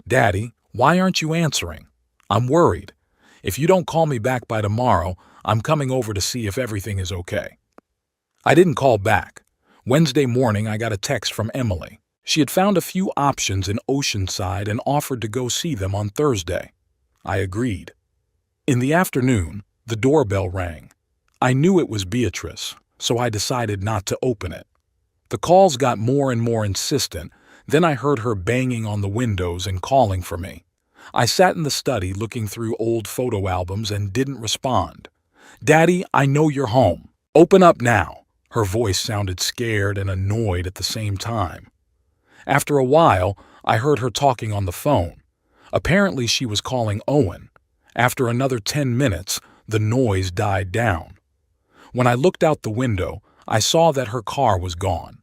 "Daddy, why aren't you answering? I'm worried. If you don't call me back by tomorrow, I'm coming over to see if everything is okay." I didn't call back. Wednesday morning, I got a text from Emily. She had found a few options in Oceanside and offered to go see them on Thursday. I agreed. In the afternoon, the doorbell rang. I knew it was Beatrice, so I decided not to open it. The calls got more and more insistent. Then I heard her banging on the windows and calling for me. I sat in the study looking through old photo albums and didn't respond. "Daddy, I know you're home. Open up now." Her voice sounded scared and annoyed at the same time. After a while, I heard her talking on the phone. Apparently, she was calling Owen. After another 10 minutes, the noise died down. When I looked out the window, I saw that her car was gone.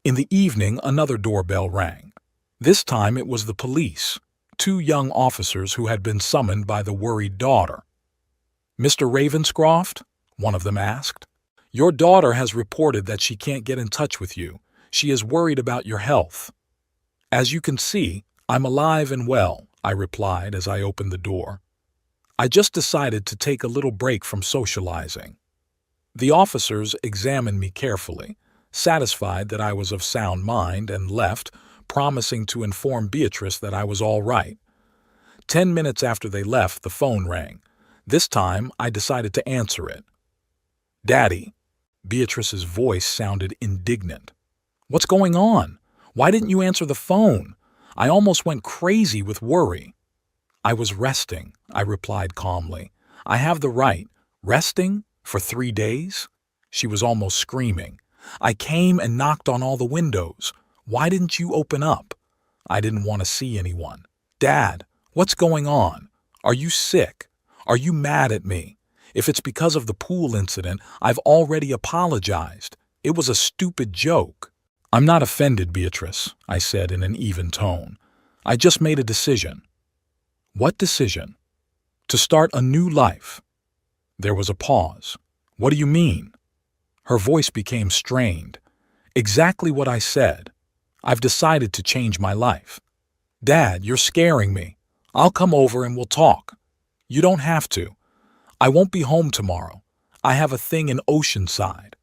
In the evening, another doorbell rang. This time it was the police, 2 young officers who had been summoned by the worried daughter. "Mr. Ravenscroft?" one of them asked. "Your daughter has reported that she can't get in touch with you. She is worried about your health." "As you can see, I'm alive and well," I replied as I opened the door. "I just decided to take a little break from socializing." The officers examined me carefully, satisfied that I was of sound mind, and left, promising to inform Beatrice that I was all right. 10 minutes after they left, the phone rang. This time, I decided to answer it. "Daddy." Beatrice's voice sounded indignant. "What's going on? Why didn't you answer the phone? I almost went crazy with worry." "I was resting," I replied calmly. "I have the right. Resting? For 3 days?" She was almost screaming. "I came and knocked on all the windows. Why didn't you open up?" I didn't want to see anyone. "Dad, what's going on? Are you sick? Are you mad at me? If it's because of the pool incident, I've already apologized. It was a stupid joke." "I'm not offended, Beatrice," I said in an even tone. "I just made a decision." "What decision?" "To start a new life." There was a pause. "What do you mean?" Her voice became strained. "Exactly what I said. I've decided to change my life." "Dad, you're scaring me. I'll come over and we'll talk." "You don't have to. I won't be home tomorrow. I have a thing in Oceanside."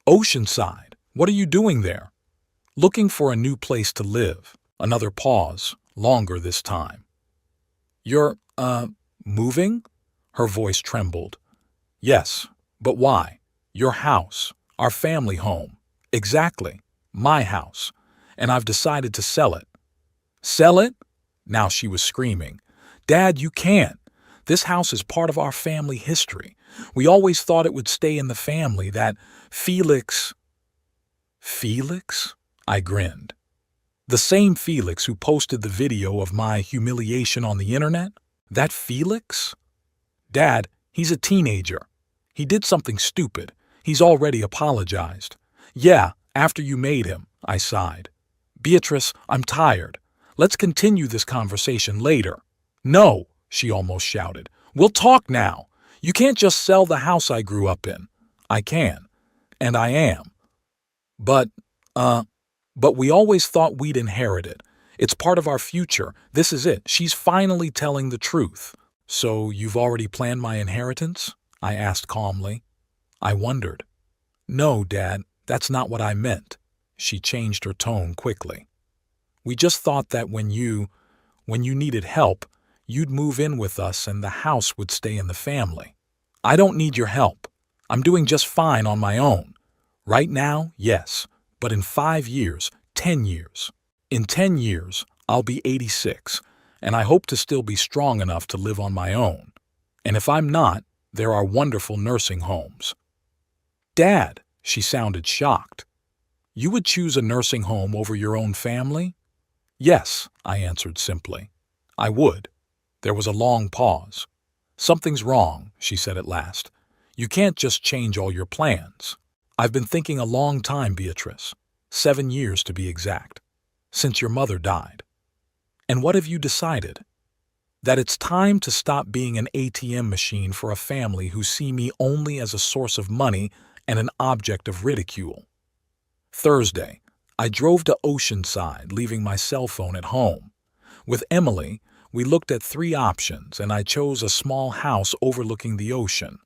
"Oceanside? What are you doing there?" "Looking for a new place to live." Another pause, longer this time. "You're, moving?" Her voice trembled. "Yes, but why?" "Your house, our family home." "Exactly. My house. And I've decided to sell it." "Sell it?" Now she was screaming. "Dad, you can't. This house is part of our family history. We always thought it would stay in the family, that Felix—" "Felix?" I grinned. "The same Felix who posted the video of my humiliation on the internet? That Felix?" "Dad, he's a teenager. He did something stupid. He's already apologized." "Yeah, after you made him," I sighed. "Beatrice, I'm tired. Let's continue this conversation later." "No," she almost shouted. "We'll talk now. You can't just sell the house I grew up in." "I can. And I am." But we always thought we'd inherit it. It's part of our future. This is it. She's finally telling the truth." "So you've already planned my inheritance?" I asked calmly. I wondered. "No, Dad, that's not what I meant." She changed her tone quickly. "We just thought that when you When you needed help, you'd move in with us and the house would stay in the family. I don't need your help. I'm doing just fine on my own. Right now, yes, but in 5 years, 10 years. In 10 years, I'll be 86, and I hope to still be strong enough to live on my own. And if I'm not, there are wonderful nursing homes. Dad, she sounded shocked. You would choose a nursing home over your own family? Yes, I answered simply. I would. There was a long pause. Something's wrong, she said at last. You can't just change all your plans. I've been thinking a long time, Beatrice. 7 years to be exact. Since your mother died. And what have you decided? That it's time to stop being an ATM machine for a family who see me only as a source of money and an object of ridicule. Thursday, I drove to Oceanside, leaving my cell phone at home. With Emily, we looked at 3 options, and I chose a small house overlooking the ocean.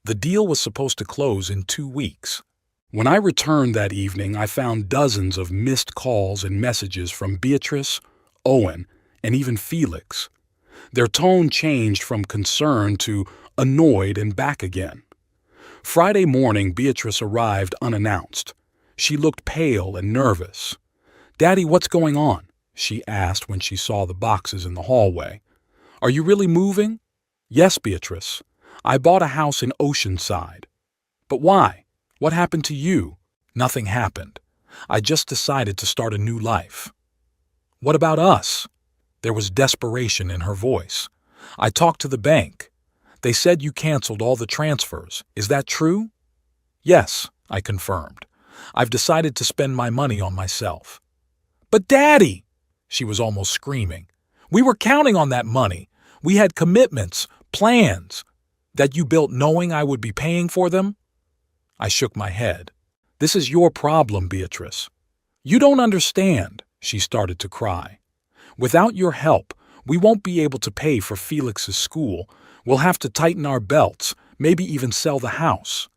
The deal was supposed to close in 2 weeks. When I returned that evening, I found dozens of missed calls and messages from Beatrice, Owen, and even Felix. Their tone changed from concern to annoyed and back again. Friday morning, Beatrice arrived unannounced. She looked pale and nervous. "Daddy, what's going on?" she asked when she saw the boxes in the hallway. "Are you really moving?" "Yes, Beatrice. I bought a house in Oceanside." "But why? What happened to you?" "Nothing happened. I just decided to start a new life." "What about us?" There was desperation in her voice. "I talked to the bank. They said you canceled all the transfers. Is that true?" "Yes," I confirmed. "I've decided to spend my money on myself." "But Daddy!" She was almost screaming. "We were counting on that money. We had commitments, plans, that you built knowing I would be paying for them." I shook my head. "This is your problem, Beatrice." "You don't understand," she started to cry. "Without your help, we won't be able to pay for Felix's school. We'll have to tighten our belts, maybe even sell the house."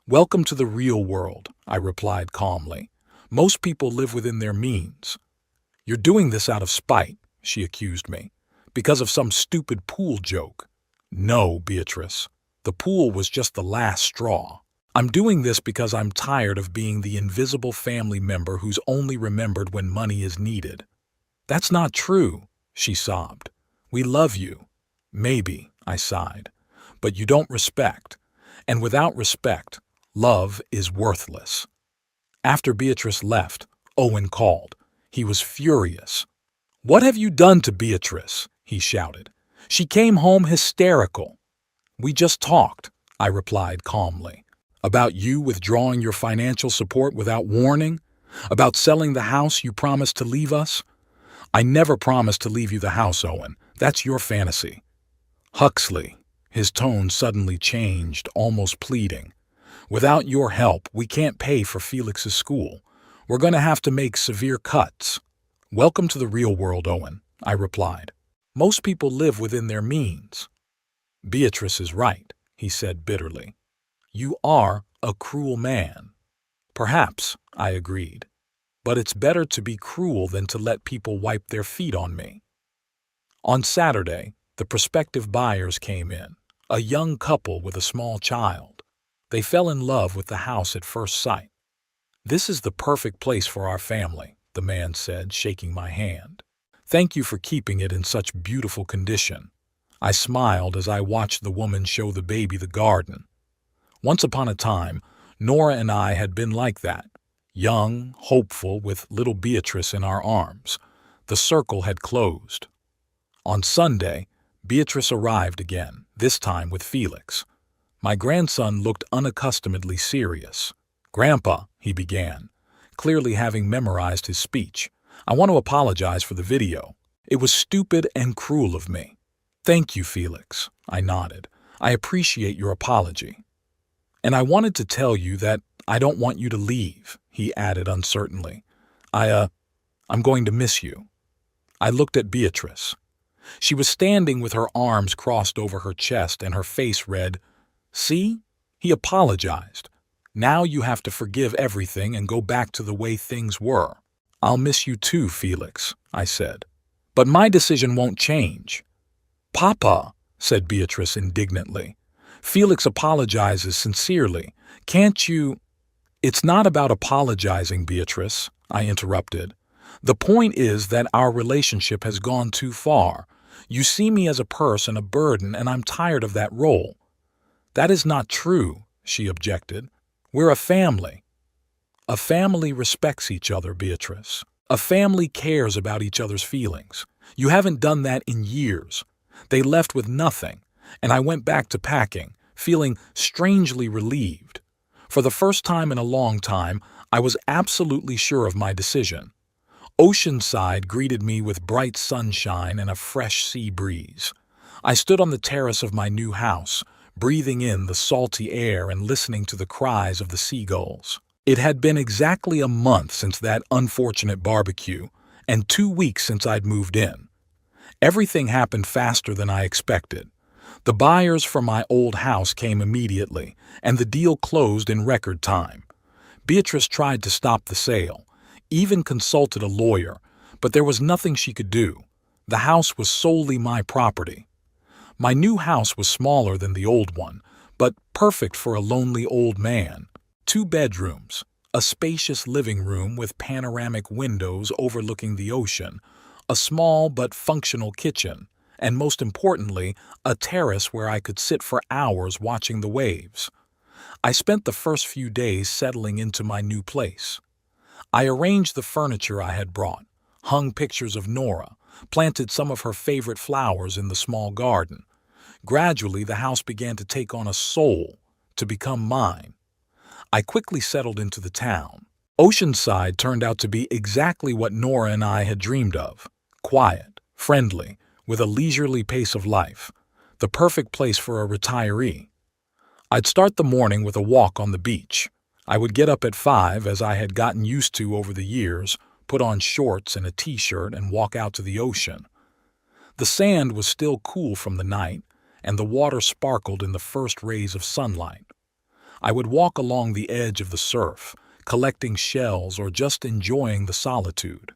"Welcome to the real world," I replied calmly. "Most people live within their means." "You're doing this out of spite," she accused me, "because of some stupid pool joke." "No, Beatrice. The pool was just the last straw. I'm doing this because I'm tired of being the invisible family member who's only remembered when money is needed." "That's not true," she sobbed. "We love you." "Maybe," I sighed, "but you don't respect. And without respect, love is worthless." After Beatrice left, Owen called. He was furious. "What have you done to Beatrice?" he shouted. "She came home hysterical." "We just talked," I replied calmly. "About you withdrawing your financial support without warning? About selling the house you promised to leave us?" "I never promised to leave you the house, Owen. That's your fantasy." "Huxley," his tone suddenly changed, almost pleading. "Without your help, we can't pay for Felix's school. We're going to have to make severe cuts." "Welcome to the real world, Owen," I replied. "Most people live within their means." "Beatrice is right," he said bitterly. "You are a cruel man." "Perhaps," I agreed. "But it's better to be cruel than to let people wipe their feet on me." On Saturday, the prospective buyers came in, a young couple with a small child. They fell in love with the house at first sight. "This is the perfect place for our family," the man said, shaking my hand. "Thank you for keeping it in such beautiful condition." I smiled as I watched the woman show the baby the garden. Once upon a time, Nora and I had been like that, young, hopeful, with little Beatrice in our arms. The circle had closed. On Sunday, Beatrice arrived again, this time with Felix. My grandson looked unaccustomedly serious. "Grandpa," he began, clearly having memorized his speech, "I want to apologize for the video. It was stupid and cruel of me." "Thank you, Felix," I nodded. "I appreciate your apology." "And I wanted to tell you that I don't want you to leave," he added uncertainly. I'm going to miss you." I looked at Beatrice. She was standing with her arms crossed over her chest and her face read, "See? He apologized. Now you have to forgive everything and go back to the way things were." "I'll miss you too, Felix," I said. But my decision won't change. Papa, said Beatrice indignantly. Felix apologizes sincerely. Can't you— It's not about apologizing, Beatrice, I interrupted. The point is that our relationship has gone too far. You see me as a person, a burden, and I'm tired of that role. That is not true, she objected. We're a family. A family respects each other, Beatrice. A family cares about each other's feelings. You haven't done that in years. They left with nothing, and I went back to packing, feeling strangely relieved. For the first time in a long time, I was absolutely sure of my decision. Oceanside greeted me with bright sunshine and a fresh sea breeze. I stood on the terrace of my new house, breathing in the salty air and listening to the cries of the seagulls. It had been exactly a month since that unfortunate barbecue, and 2 weeks since I'd moved in. Everything happened faster than I expected. The buyers for my old house came immediately, and the deal closed in record time. Beatrice tried to stop the sale, even consulted a lawyer, but there was nothing she could do. The house was solely my property. My new house was smaller than the old one, but perfect for a lonely old man. 2 bedrooms, a spacious living room with panoramic windows overlooking the ocean, a small but functional kitchen, and most importantly, a terrace where I could sit for hours watching the waves. I spent the first few days settling into my new place. I arranged the furniture I had brought, hung pictures of Nora, planted some of her favorite flowers in the small garden. Gradually, the house began to take on a soul, to become mine. I quickly settled into the town. Oceanside turned out to be exactly what Nora and I had dreamed of. Quiet, friendly, with a leisurely pace of life. The perfect place for a retiree. I'd start the morning with a walk on the beach. I would get up at 5, as I had gotten used to over the years, put on shorts and a t-shirt and walk out to the ocean. The sand was still cool from the night, and the water sparkled in the first rays of sunlight. I would walk along the edge of the surf, collecting shells or just enjoying the solitude.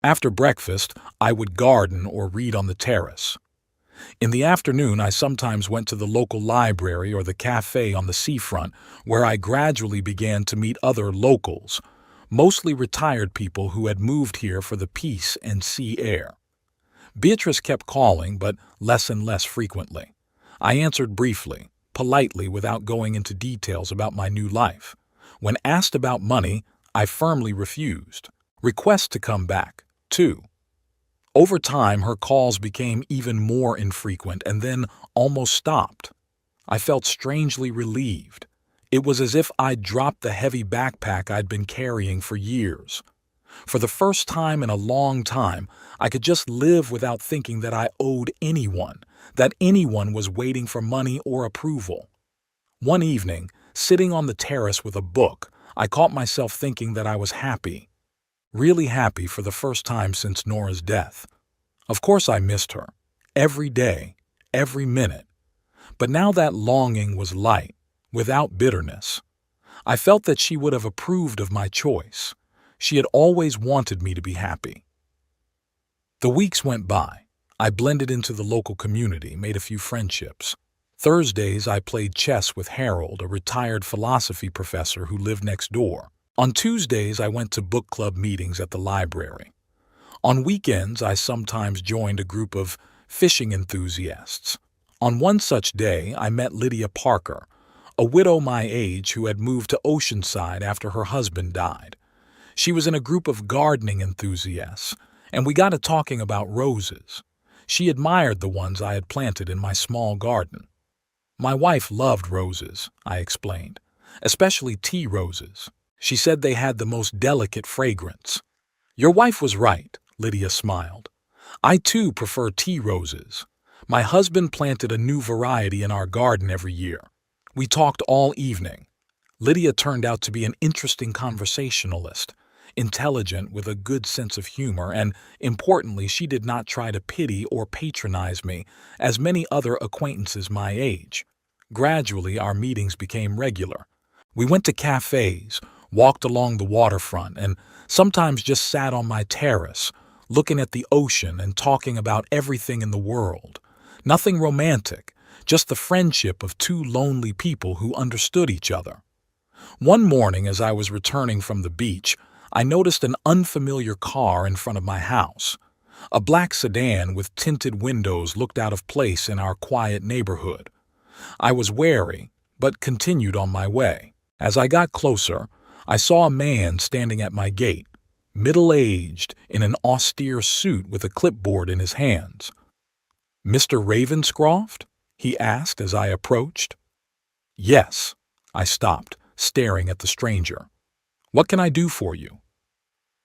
After breakfast, I would garden or read on the terrace. In the afternoon, I sometimes went to the local library or the cafe on the seafront, where I gradually began to meet other locals, mostly retired people who had moved here for the peace and sea air. Beatrice kept calling, but less and less frequently. I answered briefly, politely, without going into details about my new life. When asked about money, I firmly refused. Requests to come back, too. Over time, her calls became even more infrequent and then almost stopped. I felt strangely relieved. It was as if I'd dropped the heavy backpack I'd been carrying for years. For the first time in a long time, I could just live without thinking that I owed anyone, that anyone was waiting for money or approval. One evening, sitting on the terrace with a book, I caught myself thinking that I was happy. Really happy for the first time since Nora's death. Of course I missed her. Every day, every minute. But now that longing was light, without bitterness. I felt that she would have approved of my choice. She had always wanted me to be happy. The weeks went by. I blended into the local community, made a few friendships. Thursdays, I played chess with Harold, a retired philosophy professor who lived next door. On Tuesdays, I went to book club meetings at the library. On weekends, I sometimes joined a group of fishing enthusiasts. On one such day, I met Lydia Parker, a widow my age who had moved to Oceanside after her husband died. She was in a group of gardening enthusiasts, and we got to talking about roses. She admired the ones I had planted in my small garden. My wife loved roses, I explained, especially tea roses. She said they had the most delicate fragrance. Your wife was right, Lydia smiled. I too prefer tea roses. My husband planted a new variety in our garden every year. We talked all evening. Lydia turned out to be an interesting conversationalist, intelligent with a good sense of humor, and, importantly, she did not try to pity or patronize me, as many other acquaintances my age. Gradually, our meetings became regular. We went to cafes, walked along the waterfront, and sometimes just sat on my terrace, looking at the ocean and talking about everything in the world. Nothing romantic, just the friendship of two lonely people who understood each other. One morning, as I was returning from the beach, I noticed an unfamiliar car in front of my house. A black sedan with tinted windows looked out of place in our quiet neighborhood. I was wary, but continued on my way. As I got closer, I saw a man standing at my gate, middle-aged, in an austere suit with a clipboard in his hands. "Mr. Ravenscroft?" he asked as I approached. "Yes." I stopped, staring at the stranger. "What can I do for you?"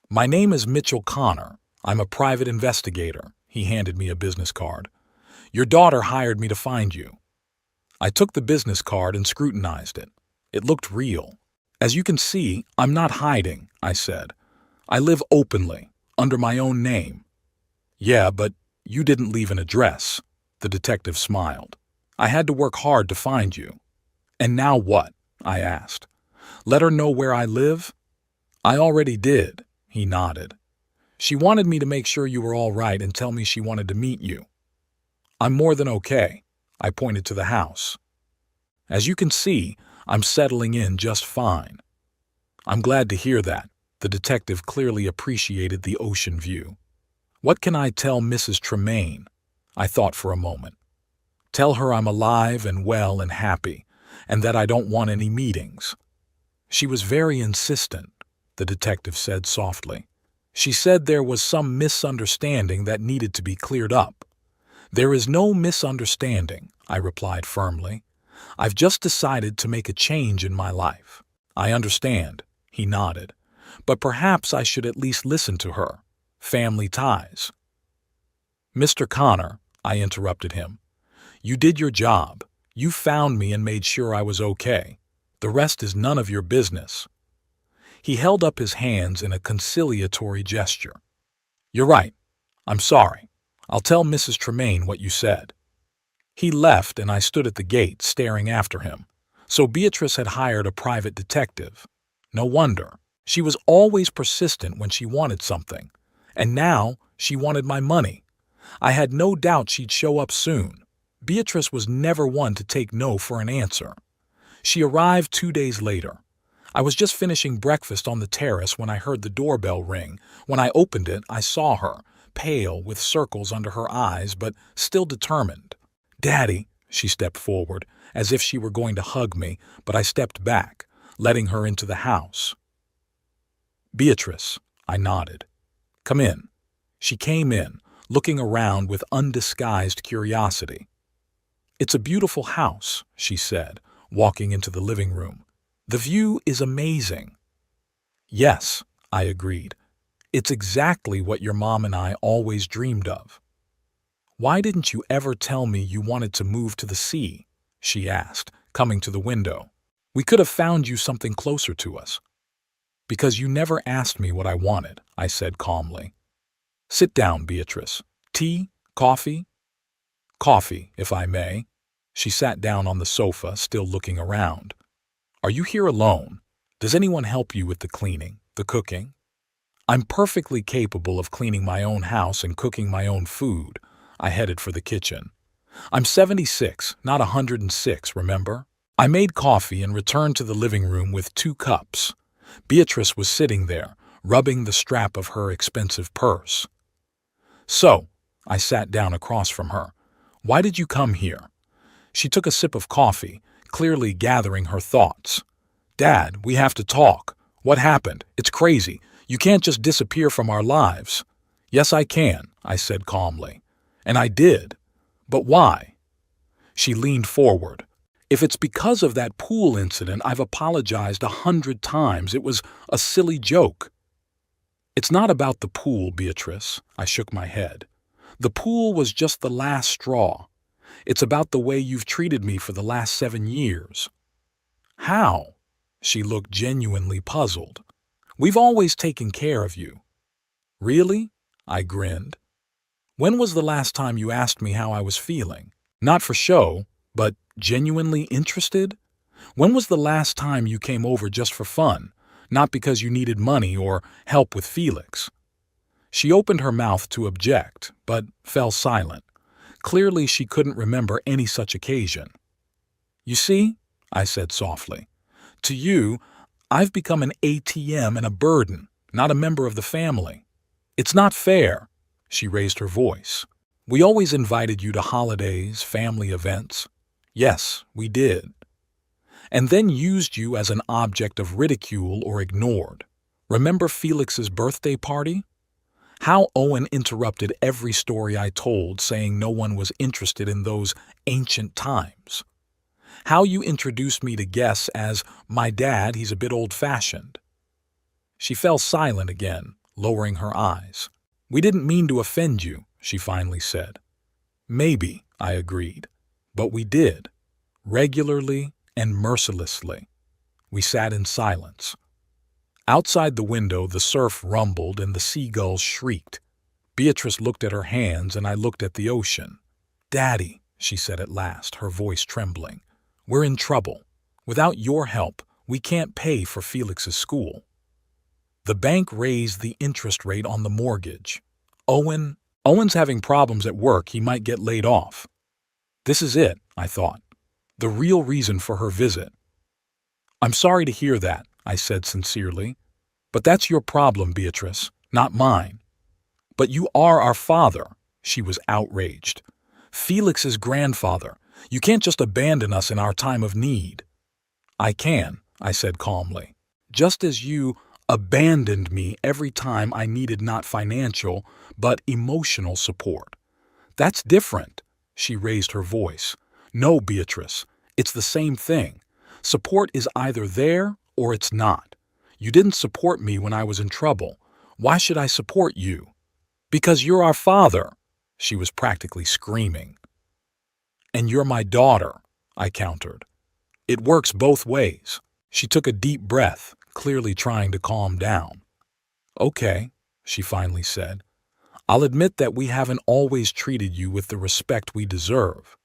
"My name is Mitchell Connor. I'm a private investigator." He handed me a business card. "Your daughter hired me to find you." I took the business card and scrutinized it. It looked real. "As you can see, I'm not hiding," I said. "I live openly, under my own name." "Yeah, but you didn't leave an address." The detective smiled. "I had to work hard to find you." "And now what?" I asked. "Let her know where I live?" "I already did," he nodded. "She wanted me to make sure you were all right and tell me she wanted to meet you." "I'm more than okay." I pointed to the house. "As you can see, I'm settling in just fine." "I'm glad to hear that." The detective clearly appreciated the ocean view. "What can I tell Mrs. Tremaine?" I thought for a moment. "Tell her I'm alive and well and happy, and that I don't want any meetings." "She was very insistent," the detective said softly. "She said there was some misunderstanding that needed to be cleared up." "There is no misunderstanding," I replied firmly. "I've just decided to make a change in my life." "I understand," he nodded. "But perhaps I should at least listen to her. Family ties." "Mr. Connor," I interrupted him, "you did your job. You found me and made sure I was okay. The rest is none of your business." He held up his hands in a conciliatory gesture. "You're right. I'm sorry. I'll tell Mrs. Tremaine what you said." He left, and I stood at the gate, staring after him. So Beatrice had hired a private detective. No wonder. She was always persistent when she wanted something. And now she wanted my money. I had no doubt she'd show up soon. Beatrice was never one to take no for an answer. She arrived 2 days later. I was just finishing breakfast on the terrace when I heard the doorbell ring. When I opened it, I saw her, pale, with circles under her eyes, but still determined. "Daddy," she stepped forward, as if she were going to hug me, but I stepped back, letting her into the house. "Beatrice," I nodded. "Come in." She came in, looking around with undisguised curiosity. "It's a beautiful house," she said, walking into the living room. "The view is amazing." "Yes," I agreed. "It's exactly what your mom and I always dreamed of." "Why didn't you ever tell me you wanted to move to the sea?" she asked, coming to the window. "We could have found you something closer to us." "Because you never asked me what I wanted," I said calmly. "Sit down, Beatrice. Tea? Coffee?" "Coffee, if I may." She sat down on the sofa, still looking around. "Are you here alone? Does anyone help you with the cleaning, the cooking?" "I'm perfectly capable of cleaning my own house and cooking my own food." I headed for the kitchen. "I'm 76, not 106, remember?" I made coffee and returned to the living room with 2 cups. Beatrice was sitting there, rubbing the strap of her expensive purse. "So," I sat down across from her, "why did you come here?" She took a sip of coffee, clearly gathering her thoughts. "Dad, we have to talk. What happened? It's crazy. You can't just disappear from our lives." "Yes, I can," I said calmly. "And I did. But why?" She leaned forward. "If it's because of that pool incident, I've apologized 100 times. It was a silly joke." "It's not about the pool, Beatrice." I shook my head. "The pool was just the last straw. It's about the way you've treated me for the last 7 years." "How?" She looked genuinely puzzled. "We've always taken care of you." "Really?" I grinned. "When was the last time you asked me how I was feeling? Not for show, but genuinely interested? When was the last time you came over just for fun, not because you needed money or help with Felix?" She opened her mouth to object, but fell silent. Clearly, she couldn't remember any such occasion. "You see," I said softly, "to you, I've become an ATM and a burden, not a member of the family. It's not fair." She raised her voice. "We always invited you to holidays, family events." "Yes, we did." "And then used you as an object of ridicule or ignored. Remember Felix's birthday party? How Owen interrupted every story I told, saying no one was interested in those ancient times. How you introduced me to guests as, 'My dad, he's a bit old-fashioned.'" She fell silent again, lowering her eyes. "We didn't mean to offend you," she finally said. "Maybe," I agreed. "But we did. Regularly and mercilessly." We sat in silence. Outside the window, the surf rumbled and the seagulls shrieked. Beatrice looked at her hands and I looked at the ocean. "Daddy," she said at last, her voice trembling, "we're in trouble. Without your help, we can't pay for Felix's school. The bank raised the interest rate on the mortgage. Owen's having problems at work, he might get laid off." This is it, I thought. The real reason for her visit. "I'm sorry to hear that," I said sincerely. "But that's your problem, Beatrice, not mine." "But you are our father," she was outraged. "Felix's grandfather. You can't just abandon us in our time of need." "I can," I said calmly. "Just as you abandoned me every time I needed not financial, but emotional support. That's different." She raised her voice. "No, Beatrice, it's the same thing. Support is either there or it's not. You didn't support me when I was in trouble. Why should I support you?" "Because you're our father," she was practically screaming. "And you're my daughter," I countered. "It works both ways." She took a deep breath, clearly trying to calm down. "Okay," she finally said. "I'll admit that we haven't always treated you with the respect we deserve.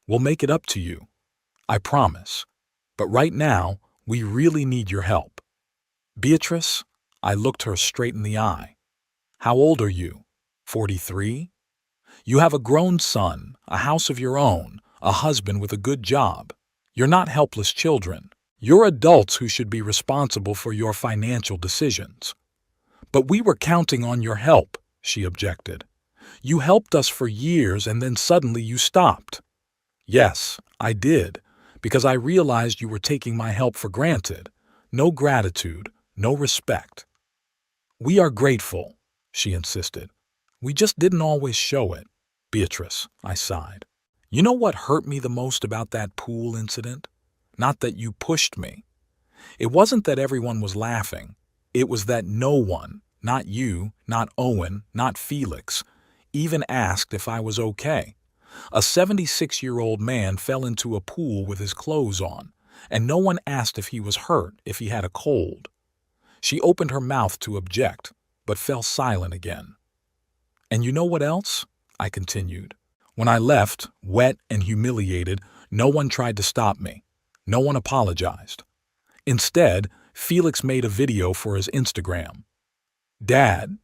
We'll make it up to you. I promise. But right now, we really need your help." "Beatrice," I looked her straight in the eye. "How old are you? 43? You have a grown son, a house of your own, a husband with a good job. You're not helpless children. You're adults who should be responsible for your financial decisions." "But we were counting on your help," she objected. "You helped us for years and then suddenly you stopped." "Yes, I did, because I realized you were taking my help for granted. No gratitude, no respect." "We are grateful," she insisted. "We just didn't always show it." "Beatrice," I sighed. "You know what hurt me the most about that pool incident? Not that you pushed me. It wasn't that everyone was laughing. It was that no one, not you, not Owen, not Felix, even asked if I was okay. A 76-year-old man fell into a pool with his clothes on, and no one asked if he was hurt, if he had a cold." She opened her mouth to object, but fell silent again. "And you know what else?" I continued. "When I left, wet and humiliated, no one tried to stop me. No one apologized. Instead, Felix made a video for his Instagram. 'Dad,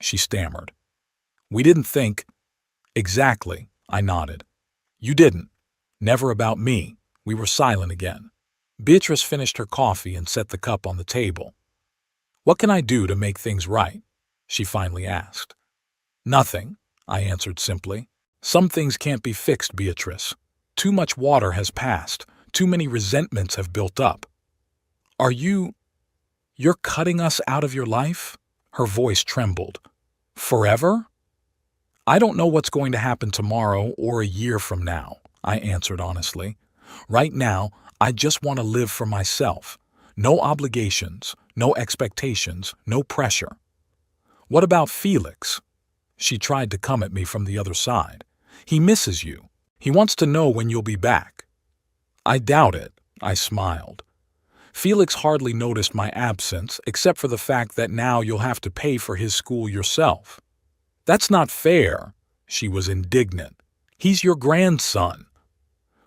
she stammered. "We didn't think—" "Exactly," I nodded. "You didn't. Never about me." We were silent again. Beatrice finished her coffee and set the cup on the table. "What can I do to make things right?" she finally asked. "Nothing," I answered simply. "Some things can't be fixed, Beatrice. Too much water has passed. Too many resentments have built up." You're cutting us out of your life?" Her voice trembled. "Forever?" "I don't know what's going to happen tomorrow or a year from now," I answered honestly. "Right now, I just want to live for myself. No obligations, no expectations, no pressure." "What about Felix?" She tried to come at me from the other side. "He misses you. He wants to know when you'll be back." "I doubt it," I smiled. "Felix hardly noticed my absence, except for the fact that now you'll have to pay for his school yourself." "That's not fair." She was indignant. "He's your grandson."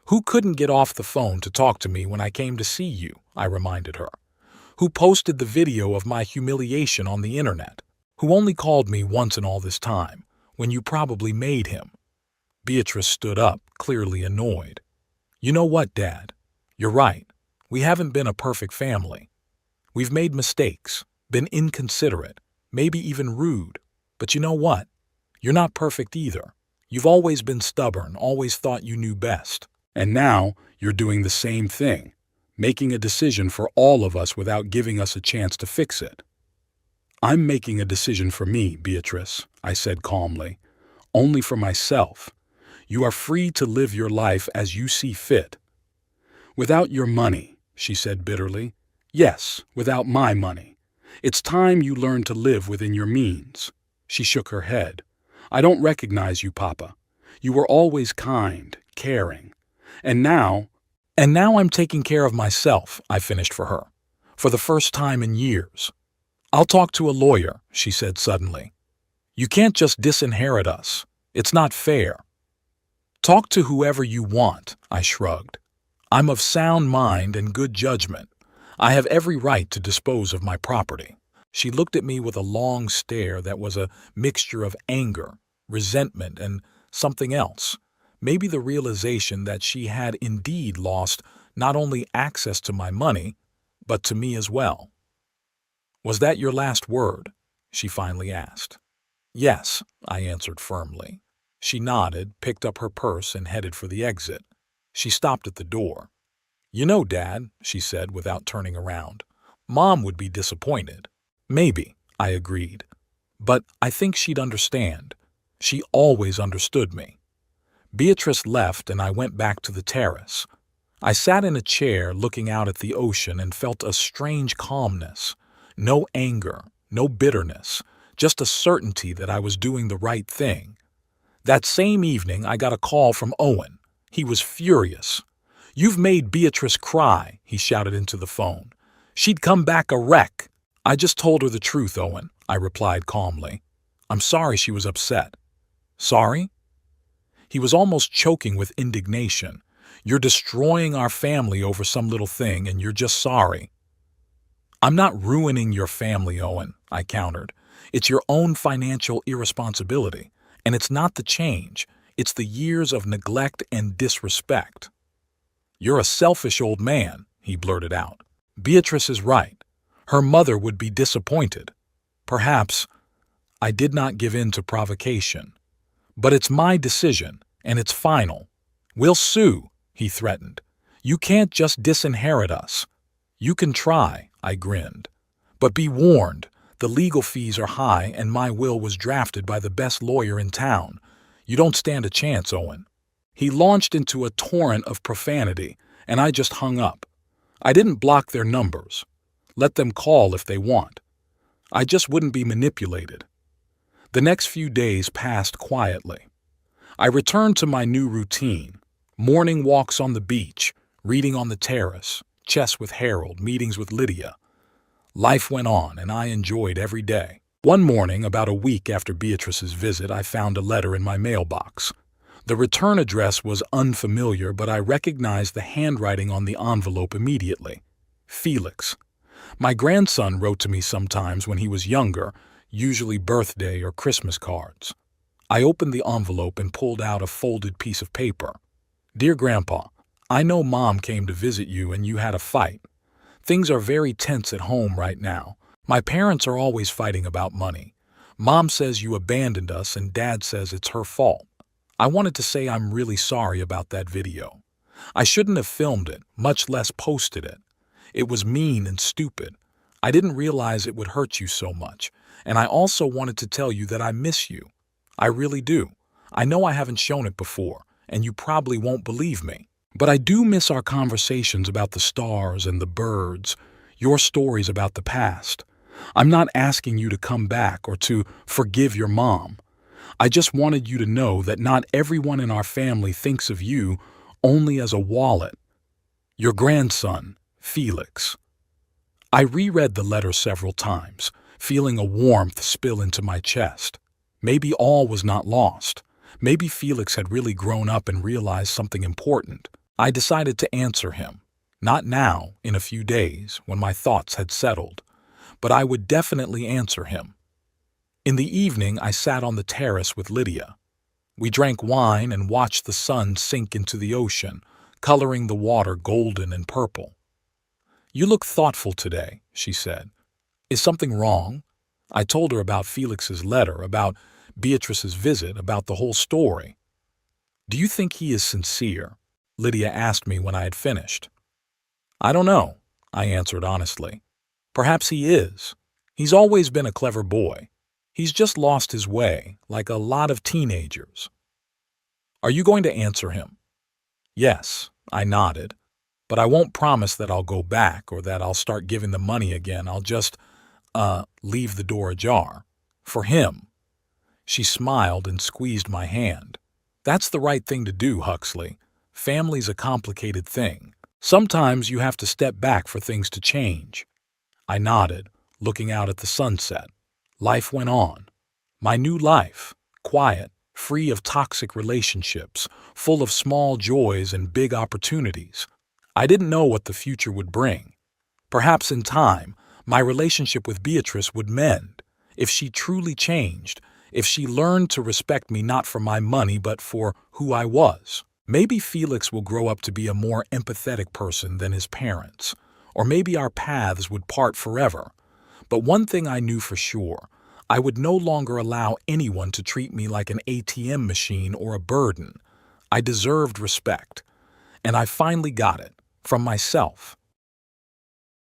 "Who couldn't get off the phone to talk to me when I came to see you?" I reminded her. "Who posted the video of my humiliation on the internet? who only called me once in all this time, when you probably made him." Beatrice stood up, clearly annoyed. "You know what, Dad? You're right. We haven't been a perfect family. We've made mistakes, been inconsiderate, maybe even rude. But you know what? You're not perfect either. You've always been stubborn, always thought you knew best. And now you're doing the same thing, making a decision for all of us without giving us a chance to fix it." "I'm making a decision for me, Beatrice," I said calmly. "Only for myself. You are free to live your life as you see fit." "Without your money," she said bitterly. "Yes, without my money. It's time you learn to live within your means." She shook her head. "I don't recognize you, Papa. You were always kind, caring. And now I'm taking care of myself," I finished for her. "For the first time in years." "I'll talk to a lawyer," she said suddenly. "You can't just disinherit us. It's not fair." "Talk to whoever you want," I shrugged. "I'm of sound mind and good judgment. I have every right to dispose of my property." She looked at me with a long stare that was a mixture of anger, resentment, and something else. Maybe the realization that she had indeed lost not only access to my money, but to me as well. "Was that your last word?" she finally asked. "Yes," I answered firmly. She nodded, picked up her purse, and headed for the exit. She stopped at the door. "You know, Dad," she said without turning around, "Mom would be disappointed." "Maybe," I agreed. "But I think she'd understand. She always understood me." Beatrice left and I went back to the terrace. I sat in a chair looking out at the ocean and felt a strange calmness. No anger, no bitterness, just a certainty that I was doing the right thing. That same evening I got a call from Owen. He was furious. "You've made Beatrice cry," he shouted into the phone. "She'd come back a wreck." "I just told her the truth, Owen," I replied calmly. "I'm sorry she was upset." "Sorry?" He was almost choking with indignation. "You're destroying our family over some little thing, and you're just sorry." "I'm not ruining your family, Owen," I countered. "It's your own financial irresponsibility, and it's not the change. It's the years of neglect and disrespect." "You're a selfish old man," he blurted out. "Beatrice is right. Her mother would be disappointed." Perhaps I did not give in to provocation. "But it's my decision, and it's final. We'll sue," he threatened. "You can't just disinherit us." "You can try," I grinned. "But be warned, the legal fees are high and my will was drafted by the best lawyer in town. You don't stand a chance, Owen." He launched into a torrent of profanity, and I just hung up. I didn't block their numbers. Let them call if they want. I just wouldn't be manipulated. The next few days passed quietly. I returned to my new routine: morning walks on the beach, reading on the terrace, chess with Harold, meetings with Lydia. Life went on, and I enjoyed every day. One morning, about a week after Beatrice's visit, I found a letter in my mailbox. The return address was unfamiliar, but I recognized the handwriting on the envelope immediately. Felix. My grandson wrote to me sometimes when he was younger, usually birthday or Christmas cards. I opened the envelope and pulled out a folded piece of paper. "Dear Grandpa, I know Mom came to visit you and you had a fight. Things are very tense at home right now. My parents are always fighting about money. Mom says you abandoned us and Dad says it's her fault. I wanted to say I'm really sorry about that video. I shouldn't have filmed it, much less posted it. It was mean and stupid. I didn't realize it would hurt you so much, and I also wanted to tell you that I miss you. I really do. I know I haven't shown it before, and you probably won't believe me. But I do miss our conversations about the stars and the birds, your stories about the past. I'm not asking you to come back or to forgive your mom. I just wanted you to know that not everyone in our family thinks of you only as a wallet. Your grandson, Felix." I reread the letter several times, feeling a warmth spill into my chest. Maybe all was not lost. Maybe Felix had really grown up and realized something important. I decided to answer him. Not now, in a few days, when my thoughts had settled. But I would definitely answer him. In the evening, I sat on the terrace with Lydia. We drank wine and watched the sun sink into the ocean, coloring the water golden and purple. "You look thoughtful today," she said. "Is something wrong?" I told her about Felix's letter, about Beatrice's visit, about the whole story. "Do you think he is sincere?" Lydia asked me when I had finished. "I don't know," I answered honestly. "Perhaps he is. He's always been a clever boy. He's just lost his way, like a lot of teenagers." "Are you going to answer him?" "Yes," I nodded. "But I won't promise that I'll go back or that I'll start giving the money again. I'll just, leave the door ajar. For him." She smiled and squeezed my hand. "That's the right thing to do, Huxley. Family's a complicated thing. Sometimes you have to step back for things to change." I nodded, looking out at the sunset. Life went on. My new life, quiet, free of toxic relationships, full of small joys and big opportunities. I didn't know what the future would bring. Perhaps in time, my relationship with Beatrice would mend, if she truly changed, if she learned to respect me not for my money but for who I was. Maybe Felix will grow up to be a more empathetic person than his parents, or maybe our paths would part forever. But one thing I knew for sure, I would no longer allow anyone to treat me like an ATM machine or a burden. I deserved respect, and I finally got it, from myself.